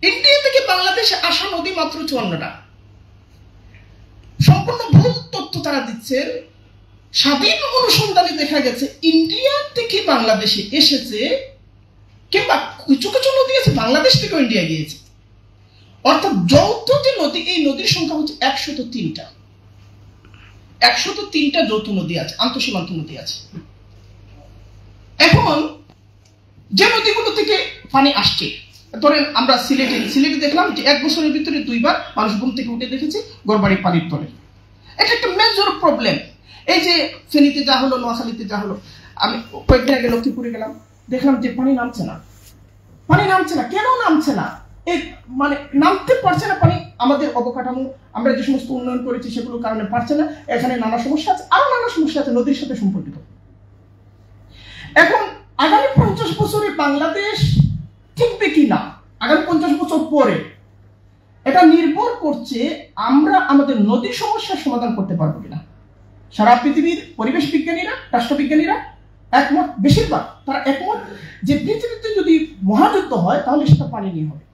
ইন্ডিয়া থেকে বাংলাদেশে আসা নদী মাত্র 54টা। সম্পূর্ণ ভুল তথ্য তারা দিচ্ছেন। স্বাধীন অনুসন্ধানে দেখা গেছে ইন্ডিয়া থেকে বাংলাদেশে এসেছে, কিংবা কিছু কিছু নদী আছে বাংলাদেশ থেকে ইন্ডিয়া গিয়েছে। অর্থাৎ যৌথ যে নদী, এই নদীর সংখ্যা হচ্ছে 103টা। 103টা যৌথ নদী আছে, আন্তঃসীমান্ত নদী আছে। এখন যে নদীগুলো থেকে পানি আসছে, ধরেন আমরা সিলেটে দেখলাম যে 1 বছরের ভিতরে 2 বার মানুষ ঘুম থেকে উঠে দেখেছে গড়বাড়ি পানির তলে। এটা একটা মেজর প্রবলেম। এই যে ফেনীতে যা হলো, নোয়াখালীতে যা হলো, আমি কয়েকদিন আগে লক্ষ্মীপুরে গেলাম, দেখলাম যে পানি নামছে না। কেন নামছে না? এই মানে নামতে পারছে না পানি। আমাদের অবকাঠামো, আমরা যে সমস্ত উন্নয়ন করেছি সেগুলোর কারণে পারছে না। এখানে নানা সমস্যা আছে, আরো নানা সমস্যা আছে নদীর সাথে সম্পর্কিত। এখন আগামী 50 বছরে বাংলাদেশ ঠিকবে কি না, আগামী 50 বছর পরে, এটা নির্ভর করছে আমরা আমাদের নদীর সমস্যার সমাধান করতে পারবো কিনা। সারা পৃথিবীর পরিবেশ বিজ্ঞানীরা, রাষ্ট্রবিজ্ঞানীরা একমত, বেশিরভাগ তারা একমত যে পৃথিবীতে যদি মহাযুদ্ধ হয় তাহলে সেটা পানি নিয়ে হবে।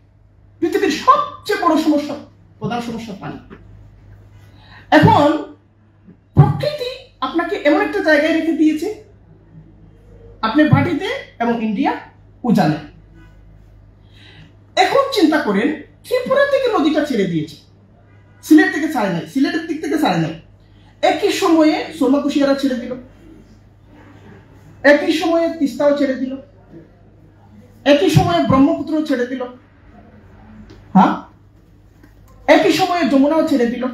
পৃথিবীর সবচেয়ে বড় সমস্যা, প্রধান সমস্যা পানি। এখন প্রকৃতি আপনাকে এমন একটা জায়গায় রেখে দিয়েছে, আপনি মাটিতে এবং ইন্ডিয়া উজানে। এখন চিন্তা করেন, ত্রিপুরা থেকে নদীটা ছেড়ে দিয়েছে, সিলেট থেকে ছাড়ে নাই, সিলেটের দিক থেকে ছাড়ে নাই। একই সময়ে সোরমা কুশিয়ারা ছেড়ে দিল, একই সময়ে তিস্তাও ছেড়ে দিল, একই সময়ে ব্রহ্মপুত্র ছেড়ে দিল, হ্যাঁ, একই সময়ে যমুনাও ছেড়ে দিল।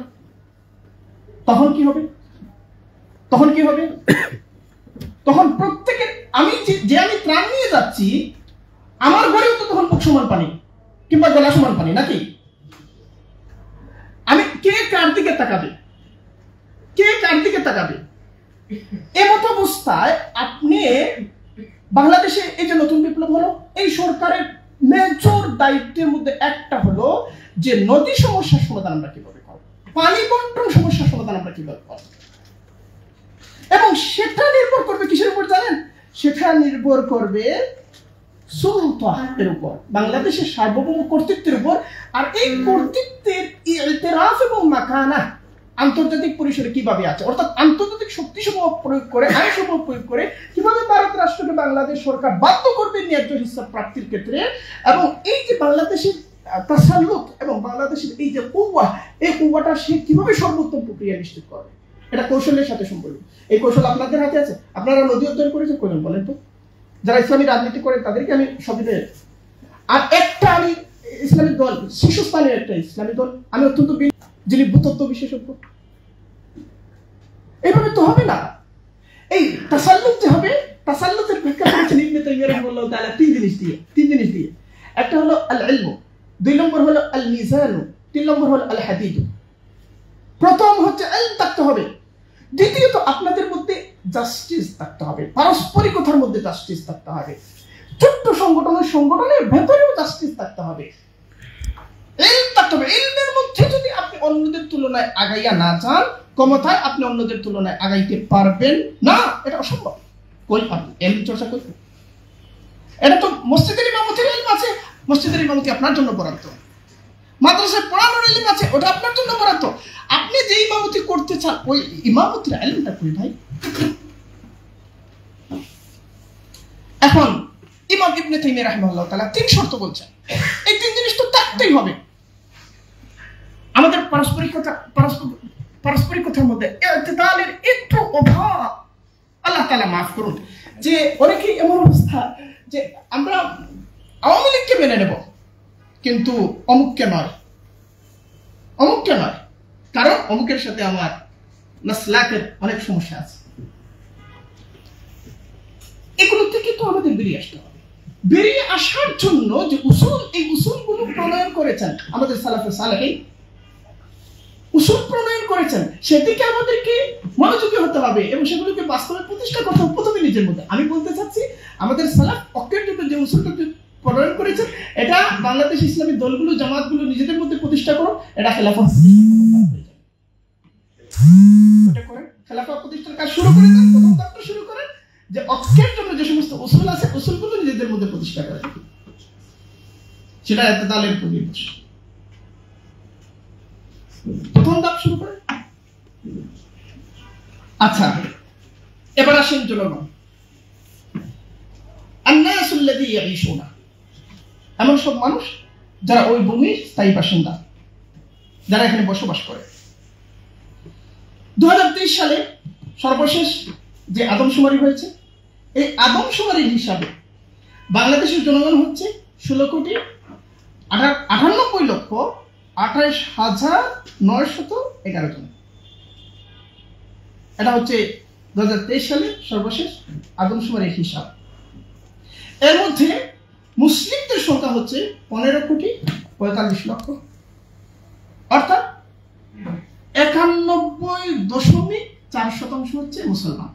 তখন কি হবে? তখন প্রত্যেকের, আমি ত্রাণ নিয়ে যাচ্ছি, আমার ঘরেও তো তখন বুক সমান পানি কিংবা গলা সমান পানি, নাকি? আমি কে কার দিকে তাকাবে? এমত অবস্থায় আপনি বাংলাদেশে এই যে নতুন বিপ্লব হলো, এই সরকারের মেজর দায়িত্বের মধ্যে একটা হলো যে নদী সমস্যার সমাধান আমরা কিভাবে করব, পানি বন্টন সমস্যার সমাধান আমরা কিভাবে করব। এবং সেটা নির্ভর করবে কিসের উপর জানেন? সেটা নির্ভর করবে সুলতানের উপর, বাংলাদেশের সার্বভৌম কর্তৃত্বের উপর। আর এই কর্তৃত্বের ইতিরাফ এবং মাকানা আন্তর্জাতিক পরিসরে কিভাবে আছে, অর্থাৎ আন্তর্জাতিক শক্তিসমূহ প্রয়োগ করে, আইনসমূহ প্রয়োগ করে কিভাবে ভারত রাষ্ট্রকে বাংলাদেশ সরকার বাধ্য করবে ন্যায্য হিসাব প্রাপ্তির ক্ষেত্রে। এবং এই যে বাংলাদেশের তাসাল্লুক এবং বাংলাদেশের এই যে কুওয়া, এই কুওয়াটা সে কিভাবে সর্বোত্তম প্রক্রিয়া নিশ্চিত করবে, এটা কৌশলের সাথে সম্পর্কিত। এই কৌশল আপনাদের হাতে আছে। আপনারা নদী অধ্যয়ন করেছেন কজন বলেন তো? যারা ইসলামী রাজনীতি করে তাদেরকে আমি সবিনয়। আর একটা আমি ইসলামিক দল, শীর্ষস্থানের একটা ইসলামী দল, আমি অত্যন্ত যিনি ভূতত্ত্ব বিশেষজ্ঞ। এইভাবে তো হবে না। এই তাসাল্লুত যে হবে, তাসাল্লুতের ব্যাখ্যা করেছেন ইবনে তাইমিয়া রাহিমাহুল্লাহ তাআলা তিন জিনিস দিয়ে। একটা হলো আল ইলম, দুই নম্বর হলো আল মিজান, তিন নম্বর হলো আল হাদিদ। প্রথম হচ্ছে ইলম থাকতে হবে, দ্বিতীয়ত আপনাদের মধ্যে জাস্টিস থাকতে হবে, পারস্পরিকতার মধ্যে জাস্টিস থাকতে হবে, ছোট্ট সংগঠনের ভেতরেও জাস্টিস থাকতে হবে, ইলম থাকতে হবে। ইলমের মধ্যে যদি আপনি অন্যদের তুলনায় আগাইয়া না যান, ক্ষমতায় আপনি অন্যদের তুলনায় আগাইতে পারবেন না, এটা অসম্ভব। কই পারবেন? ইলম চর্চা করবেন। এটা তো মসজিদের ইমামতির ইলম আছে, মসজিদের ইমামতি আপনার জন্য বরাদ্দ। মাদ্রাসায় পড়ানোর ইলম আছে, ওটা আপনার জন্য বরাদ্দ। আপনি যে ইমামতি করতে চান ওই ইমামতির ইলমটা কই ভাই? এখন ইমাম ইবনে তাইমিয়া রাহিমাহুল্লাহ তাআলা তিন শর্ত বলছেন, এই তিন জিনিস তো থাকতেই হবে। আমাদের পারস্পরিকতার মধ্যে ইতিদালের একটু অভাব, আল্লাহ তাআলা মাফ করুন। যে অনেকেই এমন অবস্থা যে আমরা আওয়ামী লীগকে মেনে নেব কিন্তু অমুককে নয়, কারণ অমুকের সাথে আমার মাসলাকের অনেক সমস্যা আছে। এগুলো থেকে তো আমাদের বেরিয়ে আসতে হবে। বেরিয়ে আসার জন্য যে এই উসুলগুলো প্রণয়ন করেছেন আমাদের সালাফে সালেহীন, উসুল প্রণয়ন করেছেন, সেদিকে আমাদেরকে মনোযোগী হতে হবে এবং সেগুলোকে বাস্তবে প্রতিষ্ঠা করতে হবে প্রথমে নিজের মধ্যে। আমি বলতে চাচ্ছি আমাদের সালাফ অক্ষের জন্য যে উসুলটা প্রণয়ন করেছেন, এটা বাংলাদেশ ইসলামী দলগুলো, জামাতগুলো নিজেদের মধ্যে প্রতিষ্ঠা করো, এটা খেলাফত খেলাফত প্রতিষ্ঠার কাজ শুরু করে দেন। প্রথম ধাপটা শুরু করেন যে অক্ষের জন্য যে সমস্ত উসুল আছে, উসুলগুলো নিজেদের মধ্যে প্রতিষ্ঠা করেন, সেটা ইতিদালের পরিবেশ। প্রথম ধাপ শুরু করেন। আচ্ছা, এবার আসেন জনগণ। আন্নাসুল্লাযী ইয়াঈশুনা, এমন সব মানুষ যারা ওই ভূমির স্থায়ী বাসিন্দা, যারা এখানে বসবাস করে। 2023 সালে সর্বশেষ যে আদমশুমারি হয়েছে, এই আদমশুমারির হিসাবে বাংলাদেশের জনগণ হচ্ছে 16,98,28,911 জন। এটা হচ্ছে 2023 সালে সর্বশেষ আদমশুমারির হিসাব। এর মধ্যে মুসলিমদের সংখ্যা হচ্ছে 15,45,00,000, অর্থাৎ 91.4% হচ্ছে মুসলমান।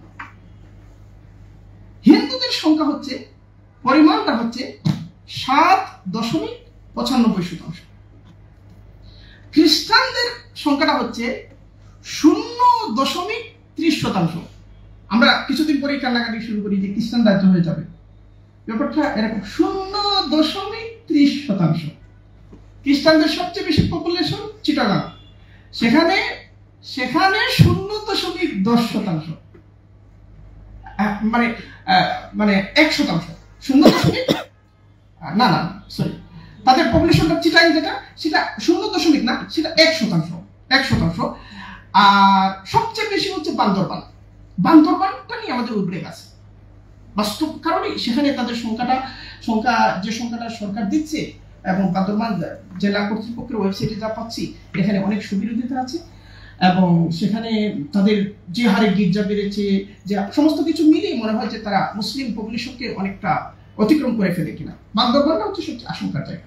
হিন্দুদের সংখ্যা হচ্ছে, পরিমাণটা হচ্ছে 7.95%। খ্রিস্টানদের সংখ্যাটা হচ্ছে 0.30%। আমরা কিছুদিন পরেই কান্নাকাটি শুরু করি যে খ্রিস্টান রাজ্য হয়ে যাবে, ব্যাপারটা এরকম 0.30%। খ্রিস্টানদের সবচেয়ে বেশি পপুলেশন চিটাগাং, সেখানে 0.10%, মানে 1%, 0. না সরি, তাদের পপুলেশনটা চিটাগাং যেটা, সেটা 0 না, সেটা 1%। আর সবচেয়ে বেশি হচ্ছে বান্দরবানটা নিয়ে আমাদের উদ্বেগ আছে। বাস্তব কারণে সেখানে তাদের যে সংখ্যাটা সরকার দিচ্ছে এবং বান্দরবান জেলা কর্তৃপক্ষের ওয়েবসাইটে যা পাচ্ছি, এখানে অনেক সুবিরোধিতা আছে এবং সেখানে তাদের যে হারে গির্জা বেড়েছে, যে সমস্ত কিছু মিলিয়ে মনে হয় যে তারা মুসলিম পপুলেশনকে অনেকটা অতিক্রম করে ফেলে কিনা। বান্দরবানটা হচ্ছে সবচেয়ে আশঙ্কার জায়গা।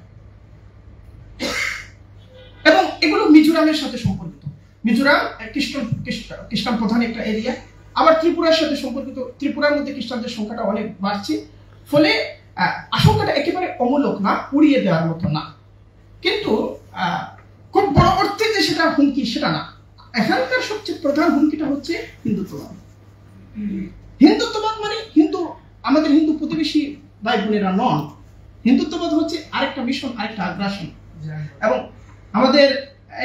এবং এগুলো মিজোরামের সাথে সম্পর্কিত। মিজোরাম খ্রিস্টান প্রধান একটা এরিয়া, আবার ত্রিপুরার সাথে সম্পর্কিত। ত্রিপুরার মধ্যে খ্রিস্টানদের সংখ্যাটা অনেক বাড়ছে, ফলে আশঙ্কাটা একেবারে অমূলক না, উড়িয়ে দেওয়ার মতো না, কিন্তু খুব বড় অর্থে যে সেটা হুমকি সেটা না। এখানকার সবচেয়ে প্রধান হুমকিটা হচ্ছে হিন্দুত্ববাদ। হিন্দুত্ববাদ মানে আমাদের হিন্দু প্রতিবেশী ভাই বোনেরা নন। হিন্দুত্ববাদ হচ্ছে আরেকটা মিশন, আরেকটা আগ্রাসন। এবং আমাদের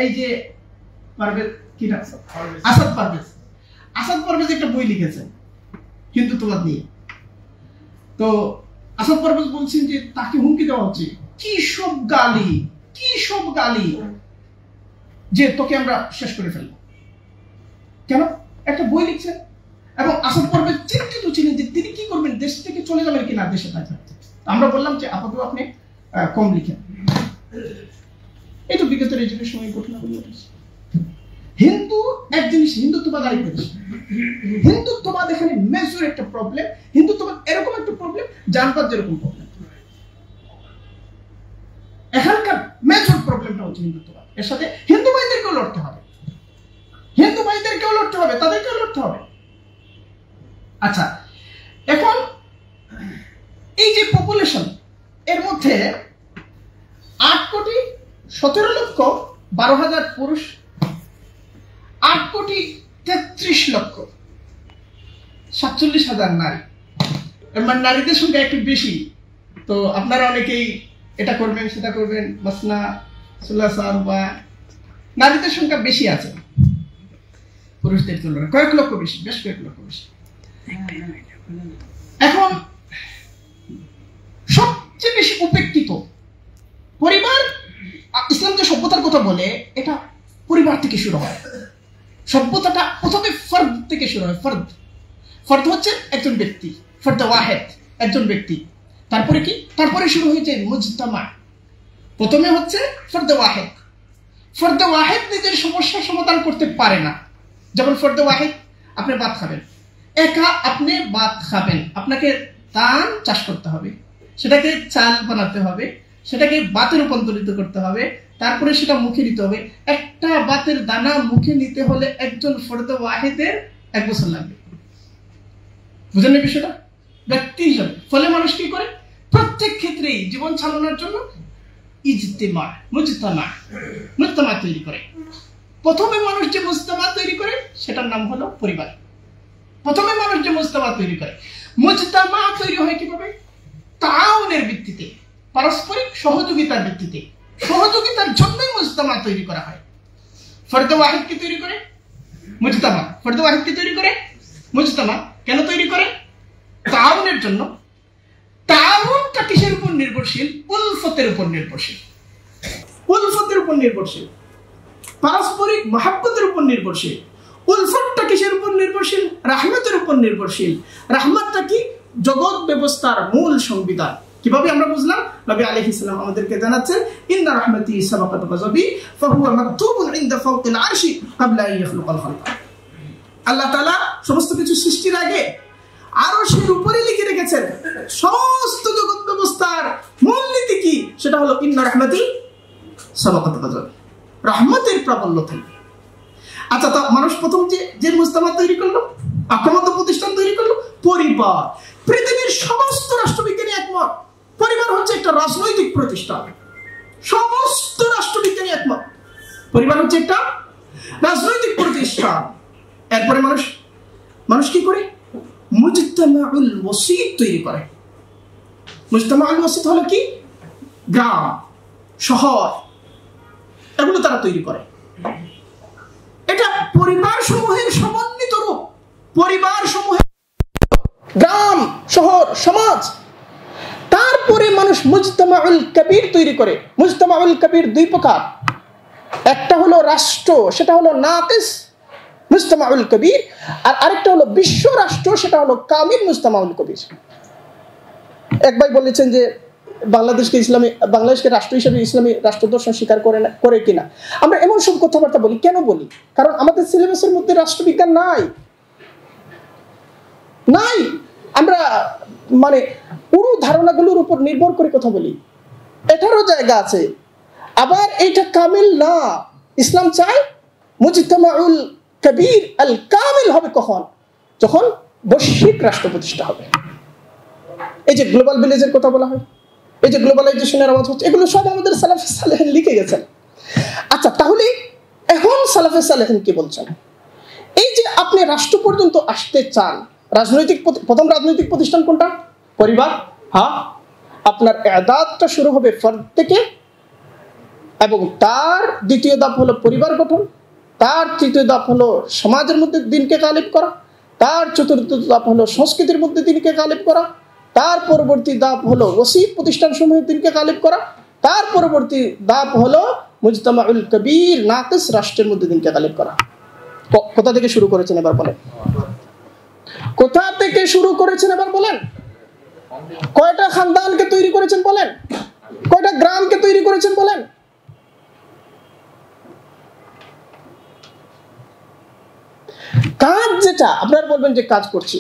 এই যে আসাদ পারভেজ একটা বই লিখেছেন হিন্দুত্ববাদ নিয়ে। তো আসাদ পারভেজ বলছেন যে তাকে হুমকি দেওয়া হচ্ছে, কি সব গালি যে তোকে আমরা শেষ করে ফেলবো। কেন? একটা বই লিখছেন। এবং আসাদ পারভেজ চিন্তিত ছিলেন যে তিনি কি করবেন, দেশ থেকে চলে যাবেন কিনা দেশে থাকবেন। আমরা বললাম যে আপাতত আপনি কম লিখেন। এই তো বিগত রেজিমের সময় ঘটনাগুলো ঘটেছে। হিন্দু এক জিনিস, হিন্দুত্ববাদ আরেক জিনিস। হিন্দুত্ববাদ এখানে মেজর একটা প্রবলেম, হিন্দুত্ববাদ এরকম একটা প্রবলেম, জানবাদ যেরকম প্রবলেম। এখানকার মেজর প্রবলেমটা হচ্ছে হিন্দুত্ববাদ। এর সাথে হিন্দু ভাইদেরকেও লড়তে হবে, হিন্দু ভাইদেরকেও লড়তে হবে, তাদেরকেও লড়তে হবে। আচ্ছা, এখন এই যে পপুলেশন, এর মধ্যে 8,17,12,000 পুরুষ, 8,33,47,000 নারী। মানে নারীদের সংখ্যা একটু বেশি। তো আপনারা অনেকেই এটা করবেন সেটা করবেন, মাসনা সুলাসা বা নারীদের সংখ্যা বেশি আছে পুরুষদের তুলনায়, কয়েক লক্ষ বেশি, বেশ কয়েক লক্ষ বেশি। এখন সবচেয়ে বেশি উপেক্ষিত পরিবার। ইসলাম যে সভ্যতার কথা বলে, এটা পরিবার থেকে শুরু হয়। সভ্যতাটা প্রথমে ফর্দ থেকে শুরু হয়। ফর্দ হচ্ছে একজন ব্যক্তি, ফর্দে ওয়াহেদ, একজন ব্যক্তি। তারপরে কি? তারপরে শুরু হয়েছে মুজতামা। প্রথমে হচ্ছে ফর্দে ওয়াহেদ। ফর্দে ওয়াহেদ নিজের সমস্যার সমাধান করতে পারে না। যেমন ফর্দে ওয়াহেদ, আপনি ভাত খাবেন, একা আপনি ভাত খাবেন, আপনাকে ধান চাষ করতে হবে, সেটাকে চাল বানাতে হবে, সেটাকে ভাতে রূপান্তরিত করতে হবে, তারপরে সেটা মুখে নিতে হবে। একটা ভাতের দানা মুখে নিতে হলে একজন ফর্দে ওয়াহেদের 1 বছর লাগবে। বুঝলেন এই বিষয়টা? ব্যক্তি হিসাবে। ফলে মানুষ কি করে? প্রত্যেক ক্ষেত্রেই জীবন চালানোর জন্য ইজতিমা, মুজতামা তৈরি করে। প্রথমে মানুষ যে মুজতামা তৈরি করে সেটার নাম হলো পরিবার। প্রথমে মানুষ যে মুজতামা তৈরি করে, মুজতামা তৈরি হয় কিভাবে? তাআউনের ভিত্তিতে, পারস্পরিক সহযোগিতার ভিত্তিতে। সহযোগিতার জন্যই মুজতামা তৈরি করা হয়। ফর্দে ওয়াহিদ কি তৈরি করে? মুজতামা। ফর্দে ওয়াহিদ কি তৈরি করে? মুজতামা। কেন তৈরি করে? তাআউনের জন্য। তাআউনটা কিসের উপর নির্ভরশীল? উলফতের উপর নির্ভরশীল। উলফতের উপর নির্ভরশীল, পারস্পরিক মহব্বতের উপর নির্ভরশীল। উলফতটা কিসের উপর নির্ভরশীল? রাহমতের উপর নির্ভরশীল। রাহমতটা কি? জগৎ ব্যবস্থার মূল সংবিধান। কিভাবে আমরা বুঝলাম? নবী আলাইহিস সালাম আমাদেরকে জানাচ্ছেন, ইন্না রাহমাতি সাবাকাত গাযাবি ফাহুয়া মাকতুবুন ইনদা ফাওকিল আরশি ক্বাবলা আন ইয়াখলুকাল খালকা। আল্লাহ তাআলা সমস্ত কিছু সৃষ্টির আগে আরশের উপরে লিখে রেখেছেন সমস্ত জগৎ ব্যবস্থার মূলনীতি কি? সেটা হলো ইন্না রাহমাতি সাবাকাত গাযাবি, রহমতের প্রাবল্য থাকবে। আচ্ছা, তো মানুষ প্রথম যে মুজতামা তৈরি করলো, আক্রমণ প্রতিষ্ঠান তৈরি করলো, পরিবার। পৃথিবীর সমস্ত রাষ্ট্রবিজ্ঞানী একমত, পরিবার হচ্ছে একটা রাজনৈতিক প্রতিষ্ঠান। সমস্ত রাষ্ট্রবিজ্ঞানী একমত, পরিবার হচ্ছে একটা রাজনৈতিক প্রতিষ্ঠান। এরপরে মানুষ কি করে? মুজতামাউল ওয়াসিত তৈরি করে। মুজতামাউল ওয়াসিত হলো কি? গ্রাম, শহর, এগুলো তারা তৈরি করে। এটা পরিবার সমূহের সমন্বিত রূপ। পরিবার সমূহের গ্রাম, শহর, সমাজ। তারপরে মানুষ মুজতামাউল কবির তৈরি করে। মুজতামাউল কবির 2 প্রকার। একটা হলো রাষ্ট্র, সেটা হলো নাকিস মুজতামাউল কবির, আর আরেকটা হলো বিশ্ব রাষ্ট্র, সেটা হলো কামিল মুজতামাউল কবির। এক ভাই বলেছেন যে বাংলাদেশকে রাষ্ট্র হিসেবে ইসলামী রাষ্ট্র দর্শন স্বীকার করে কিনা। আমরা এমন সব কথাবার্তা বলি। কেন বলি? কারণ আমাদের সিলেবাসের মধ্যে রাষ্ট্রবিজ্ঞান নাই। আমরা মানে পুরো ধারণাগুলোর উপর নির্ভর করে কথা বলি। এটারও জায়গা আছে। আবার এইটা কামিল না। ইসলাম চায় মুজতামাউল কবির আল কামিল হবে কখন? যখন বৈশ্বিক রাষ্ট্র প্রতিষ্ঠা হবে। এই যে গ্লোবাল ভিলেজের কথা বলা হয়, এই যে গ্লোবালাইজেশনের আওয়াজ হচ্ছে, এগুলো সব আমাদের সালাফে সালেহিন লিখে গেছেন। আচ্ছা, তাহলে এখন সালাফে সালেহিন কি বলছেন? এই যে আপনি রাষ্ট্র পর্যন্ত আসতে চান, প্রথম রাজনৈতিক প্রতিষ্ঠান কোনটা? পরিবার। হ্যাঁ, আপনার ইবাদতটা শুরু হবে ফরদ থেকে, এবং তার দ্বিতীয় ধাপ হলো পরিবার গঠন, তার তৃতীয় ধাপ হলো সমাজের মধ্যে দিনকে গালিব করা, তার চতুর্থ ধাপ হলো সংস্কৃতির মধ্যে দিনকে গালিব করা, তার পরবর্তী ধাপ হলো ওসিফ প্রতিষ্ঠানসমূহের দিনকে গালিব করা, তার পরবর্তী ধাপ হলো মুজতামাউল কবির নাকিস রাষ্ট্রের মধ্যে দিনকে গালিব করা। কোথা থেকে শুরু করেছেন এবার বলেন? কোথা থেকে শুরু করেছেন এবার বলেন? কয়টা খানদানকে তৈরি করেছেন বলেন? কয়টা গ্রামকে তৈরি করেছেন বলেন? কাজ যেটা আপনারা বলবেন যে কাজ করছি,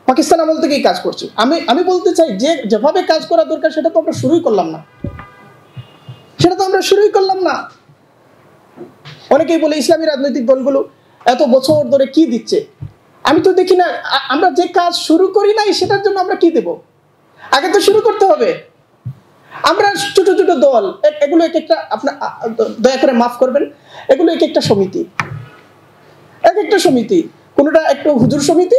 পাকিস্তান আমল থেকেই কাজ করছি, আমি বলতে চাই যে যেভাবে কাজ করা দরকার সেটা তো আমরা শুরুই করলাম না। অনেকেই বলে ইসলামী রাজনৈতিক দলগুলো এত বছর ধরে কি দিচ্ছে, আমি তো দেখি না। আমরা যে কাজ শুরু করি নাই সেটার জন্য আমরা কি দেব? আগে তো শুরু করতে হবে। আমরা ছোট ছোট দল, এগুলো এক একটা, আপনার দয়া করে মাফ করবেন, এগুলো এক একটা সমিতি, কোনোটা একটু হুজুর সমিতি,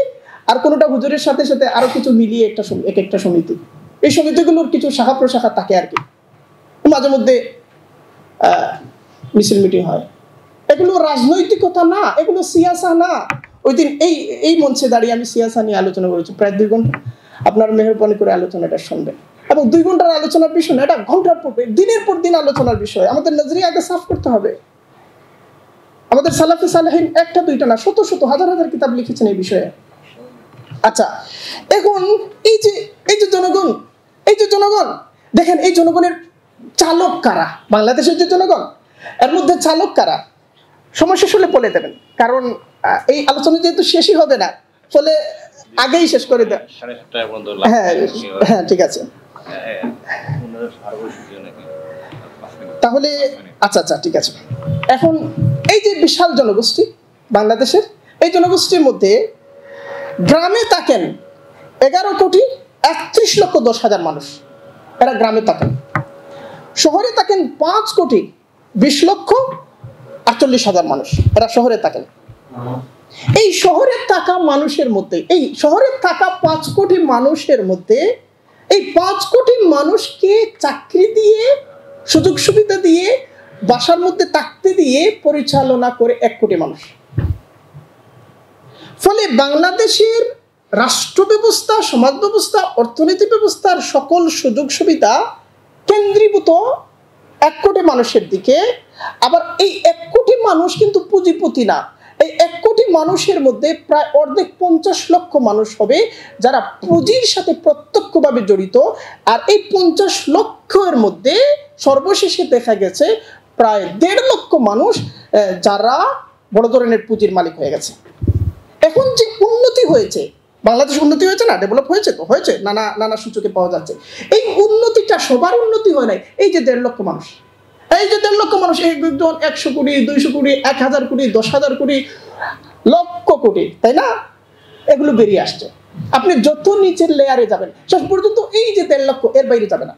আর কোনোটা হুজুরের সাথে সাথে আরো কিছু মিলিয়ে এক একটা সমিতি। এই সমিতিগুলোর কিছু শাখা প্রশাখা থাকে আর কি, মাঝে মধ্যে মিছিল মিটিং হয়। এগুলো রাজনৈতিকতা না, এগুলো সিয়াসা না। ওই দিন এই মঞ্চে দাঁড়িয়ে আমি সিয়াসা নিয়ে আলোচনা করেছি প্রায় 2 ঘন্টা। আপনার মেহরবানি করে আলোচনাটা শুনবেন, এবং 2 ঘন্টার আলোচনার বিষয় না, এটা ঘন্টার পর দিনের পর দিন আলোচনার বিষয়। আমাদের নজরিয়া আগে সাফ করতে হবে। আমাদের সালাফে সালেহিন একটা দুইটা না, শত শত হাজার হাজার কিতাব লিখেছেন এই বিষয়ে। আচ্ছা, এখন এই যে জনগণ দেখেন, এই জনগণের চালক কারা? বাংলাদেশের যে জনগণ, এর মধ্যে চালক কারা? সময় শেষ হলে বলে দেবেন, কারণ এই আলোচনা যেহেতু শেষই হবে না, ফলে আগেই শেষ করে দেন। হ্যাঁ ঠিক আছে, তাহলে আচ্ছা ঠিক আছে। এখন এই যে বিশাল জনগোষ্ঠী বাংলাদেশের, এই জনগোষ্ঠীর মধ্যে গ্রামে থাকেন 11,31,10,00,000 মানুষ, এরা গ্রামে থাকেন। শহরে থাকেন 5,20,48,000 মানুষ, এরা শহরে থাকেন। এই শহরে থাকা মানুষের মধ্যে, এই শহরে থাকা 5 কোটি মানুষের মধ্যে, এই 5 কোটি মানুষকে চাকরি দিয়ে, সুযোগ সুবিধা দিয়ে, বাসার মধ্যে থাকতে দিয়ে পরিচালনা করে 1 কোটি মানুষ। ফলে বাংলাদেশের রাষ্ট্র ব্যবস্থা, সমাজ ব্যবস্থা, অর্থনীতি ব্যবস্থার সকল সুযোগ সুবিধা কেন্দ্রীভূত 1 কোটি মানুষের দিকে। আবার এই 1 কোটি মানুষ কিন্তু পুঁজিপতি না। এই 1 কোটি মানুষের মধ্যে প্রায় অর্ধেক 50 লক্ষ মানুষ হবে যারা পুঁজির সাথে প্রত্যক্ষভাবে জড়িত। আর এই 50 লক্ষের মধ্যে সর্বশেষে দেখা গেছে প্রায় 1.5 লক্ষ মানুষ যারা বড় ধরনের পুঁজির মালিক হয়ে গেছে। এখন যে উন্নতি হয়েছে, বাংলাদেশ উন্নতি হয়েছে না, ডেভেলপ হয়েছে, তো হয়েছে, নানা সূচকে পাওয়া যাচ্ছে। এই উন্নতিটা সবার উন্নতি হয় নাই। এই যে 1.5 লক্ষ মানুষ, এই যে 1.5 লক্ষ মানুষ, একজন 100 কোটি, 200 কোটি, 1000 কোটি, 10,000 কোটি, লক্ষ কোটি, তাই না? এগুলো বেরিয়ে আসছে। আপনি যত নিচের লেয়ারে যাবেন, শেষ পর্যন্ত এই যে 1.5 লক্ষ, এর বাইরে যাবে না।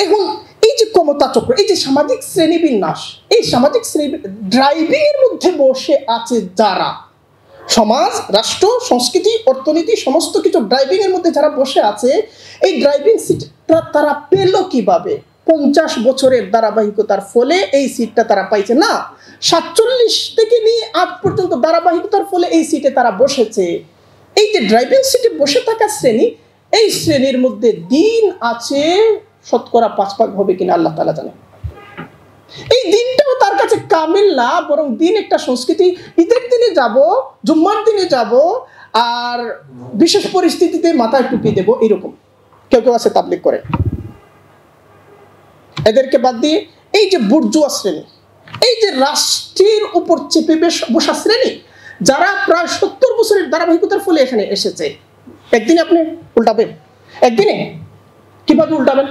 এখন এই যে ক্ষমতা চক্র, এই যে সামাজিক শ্রেণীবিন্যাস, এই সামাজিক শ্রেণী ড্রাইভিং এর মধ্যে বসে আছে যারা, সমাজ, রাষ্ট্র, সংস্কৃতি, অর্থনীতি, সমস্ত কিছু ড্রাইভিং এর মধ্যে যারা বসে আছে, এই ড্রাইভিং সিটটা তারা পেল কিভাবে? 50 বছরের ধারাবাহিকতার ফলে এই সিটটা তারা পাইছে না, 47 থেকে নিয়ে আজ পর্যন্ত ধারাবাহিকতার ফলে এই সিটে তারা বসেছে। এই যে ড্রাইভিং সিটে বসে থাকা শ্রেণী, এই শ্রেণীর মধ্যে দিন আছে শতকরা 5 ভাগ হবে কিনা আল্লাহ তাআলা জানেন। এই দিনটাও তার কাছে কামিল না, বরং দিন একটা সংস্কৃতি। ঈদের দিনে যাব, জুম্মার দিনে যাব, আর বিশেষ পরিস্থিতিতে মাথায় টুপি দেব, এরকম কেউ কেউ আছে তাবলীগ করে। এদেরকে বাদ দিয়ে এই যে বুর্জুয়া শ্রেণী, এই যে রাষ্ট্রের উপর চেপে বসা শ্রেণী, যারা প্রায় 70 বছরের ধারাবাহিকতার ফলে এখানে এসেছে, একদিনে আপনি উল্টাবেন? একদিনে কিভাবে উল্টাবেন?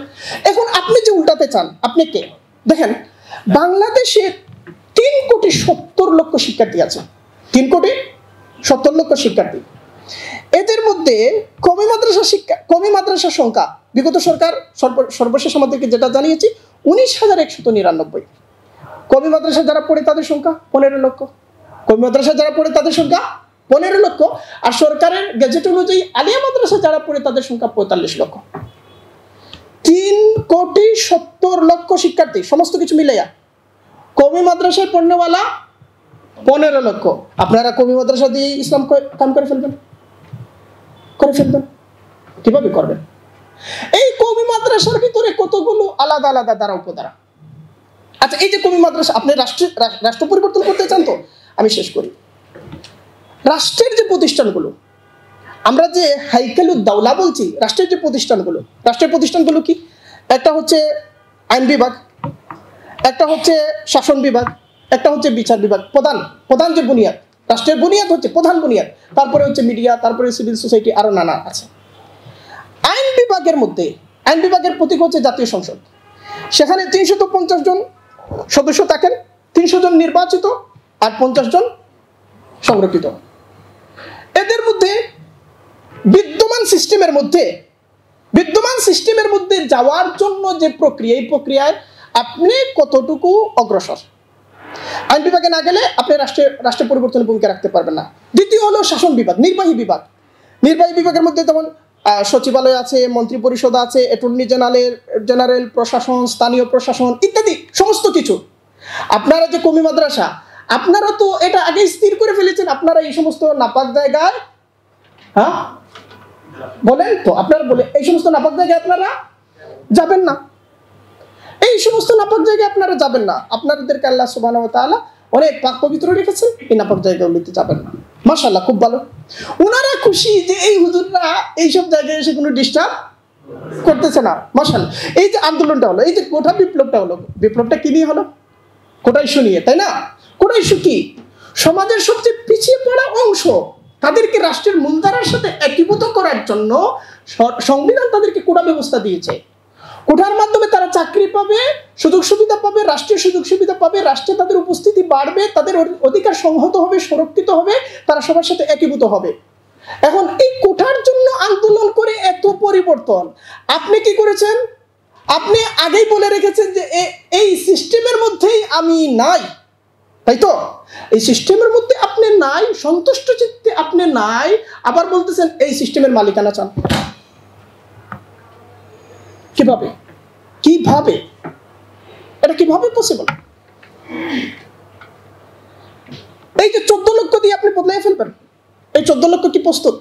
এখন আপনি যে উল্টাতে চান, আপনি কে? দেখেন, বাংলাদেশে 3,70,00,000 শিক্ষার্থী আছে। 3,70,00,000 শিক্ষার্থী। এদের মধ্যে কওমি মাদ্রাসার সংখ্যা বিগত সরকার সর্বশেষ আমাদেরকে যেটা জানিয়েছি 19,199। কওমি মাদ্রাসা যারা পড়ে তাদের সংখ্যা 15 লক্ষ। কওমি মাদ্রাসা যারা পড়ে তাদের সংখ্যা 15 লক্ষ। আর সরকারের গেজেট অনুযায়ী আলিয়া মাদ্রাসা যারা পড়ে তাদের সংখ্যা 45 লক্ষ। 3,70,00,000 শিক্ষার্থী, সমস্ত কিছু মিলাইয়া। কওমি মাদ্রাসায় পড়নেওয়ালা 15 লক্ষ। আপনারা কওমি মাদ্রাসা দিয়ে ইসলাম কাম করে ফেলবেন? কিভাবে করবেন? এই কওমি মাদ্রাসার ভিতরে কতগুলো আলাদা আলাদা দ্বারা উপদ্বারা। আচ্ছা, এই যে কওমি মাদ্রাসা, আপনি রাষ্ট্র পরিবর্তন করতে চান, তো আমি শেষ করি। রাষ্ট্রের যে প্রতিষ্ঠানগুলো, আমরা যে হাইকালুদ দাওলা বলছি, রাষ্ট্রের প্রতিষ্ঠানগুলো কি? একটা হচ্ছে আইন বিভাগ, একটা হচ্ছে শাসন বিভাগ, একটা হচ্ছে বিচার বিভাগ, প্রধান যে বুনিয়াদ, রাষ্ট্রের বুনিয়াদ হচ্ছে প্রধান বুনিয়াদ, তারপরে হচ্ছে মিডিয়া, তারপরে সিভিল সোসাইটি, আরো নানা আছে। আইন বিভাগের প্রতীক হচ্ছে জাতীয় সংসদ। সেখানে 350 জন সদস্য থাকেন, 300 জন নির্বাচিত আর 50 জন সংরক্ষিত। এদের মধ্যে বিদ্যমান সিস্টেমের মধ্যে যাওয়ার জন্য যে প্রক্রিয়া, এই প্রক্রিয়ায় আপনি কতটুকু অগ্রসর। আইন বিভাগে না গেলে আপনি রাষ্ট্রের পরিবর্তনের ভূমিকা রাখতে পারবেন না। দ্বিতীয় হলো শাসন বিভাগ, নির্বাহী বিভাগের মধ্যে যেমন সচিবালয় আছে, মন্ত্রী পরিষদ আছে, অ্যাটর্নি জেনারেল প্রশাসন, স্থানীয় প্রশাসন ইত্যাদি সমস্ত কিছু। আপনারা যে কওমি মাদ্রাসা, আপনারা তো এটা আগে স্থির করে ফেলেছেন, আপনারা এই সমস্ত নাপাক জায়গায়, হ্যাঁ বলেন তো, আপনারা বলে এই সমস্ত নাপাক জায়গায় আপনারা যাবেন না, এই সমস্ত নাপাক জায়গায় আপনারা যাবেন না। আপনাদেরকে আল্লাহ সুবহানাহু ওয়া তাআলা অনেক পাক পবিত্র রেখেছেন, এই নাপাক জায়গাগুলিতে যাবেন না। মাশাআল্লাহ, খুব ভালো। ওনারা খুশি যে এই হুজুররা এইসব জায়গায় এসে কোনো ডিস্টার্ব করতেছে না। মাশাআল্লাহ, এই যে আন্দোলনটা হলো, এই যে কোটা বিপ্লবটা হলো, বিপ্লবটা কি নিয়ে হলো? কোটা ইস্যু নিয়ে, তাই না? কোটা ইস্যু কি? সমাজের সবচেয়ে পিছিয়ে পড়া অংশ, তাদেরকে রাষ্ট্রের মূলধারার সাথে একীভূত করার জন্য সংবিধান তাদেরকে কোটা ব্যবস্থা দিয়েছে। কোটার মাধ্যমে তারা চাকরি পাবে, সুযোগ সুবিধা পাবে, রাষ্ট্রীয় সুযোগ সুবিধা পাবে, রাষ্ট্রে তাদের উপস্থিতি বাড়বে, তাদের অধিকার সংহত হবে, সুরক্ষিত হবে, তারা সবার সাথে একীভূত হবে। এখন এই কোটার জন্য আন্দোলন করে এত পরিবর্তন, আপনি কি করেছেন? আপনি আগেই বলে রেখেছেন যে এই সিস্টেমের মধ্যেই আমি নাই, তাই তো? এই সিস্টেমের মধ্যে আপনি নাই, সন্তুষ্ট চিত্তে আপনি নাই, আবার বলতেছেন এই সিস্টেমের মালিকানা চান। কিভাবে এটা কিভাবে পসিবল? এই যে 14 লক্ষ দিয়ে আপনি বদলাই ফেলবেন, এই 14 লক্ষ কি প্রস্তুত?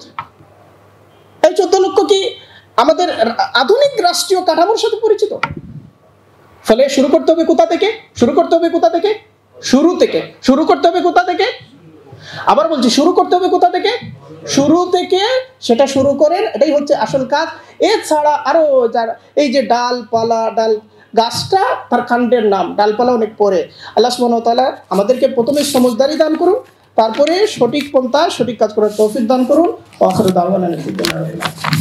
এই 14 লক্ষ কি আমাদের আধুনিক রাষ্ট্রীয় কাঠামোর সাথে পরিচিত? ফলে শুরু করতে হবে কোথা থেকে? শুরু করতে হবে কোথা থেকে? আবার বলছি, শুরু করতে হবে কোথা থেকে? শুরু থেকে। সেটা শুরু করেন, এটাই হচ্ছে আসল কাজ। এছাড়া আরো যারা এই যে ডাল গাছটা তার কাণ্ডের নাম, ডালপালা অনেক পরে। আল্লাহ সুবহানাহু ওয়া তাআলা আমাদেরকে প্রথমে সমজদারি দান করুন, তারপরে সঠিক পন্থা সঠিক কাজ করার তৌফিক দান করুন। ওয়া আখিরু দাওয়ানা আলহামদুলিল্লাহ।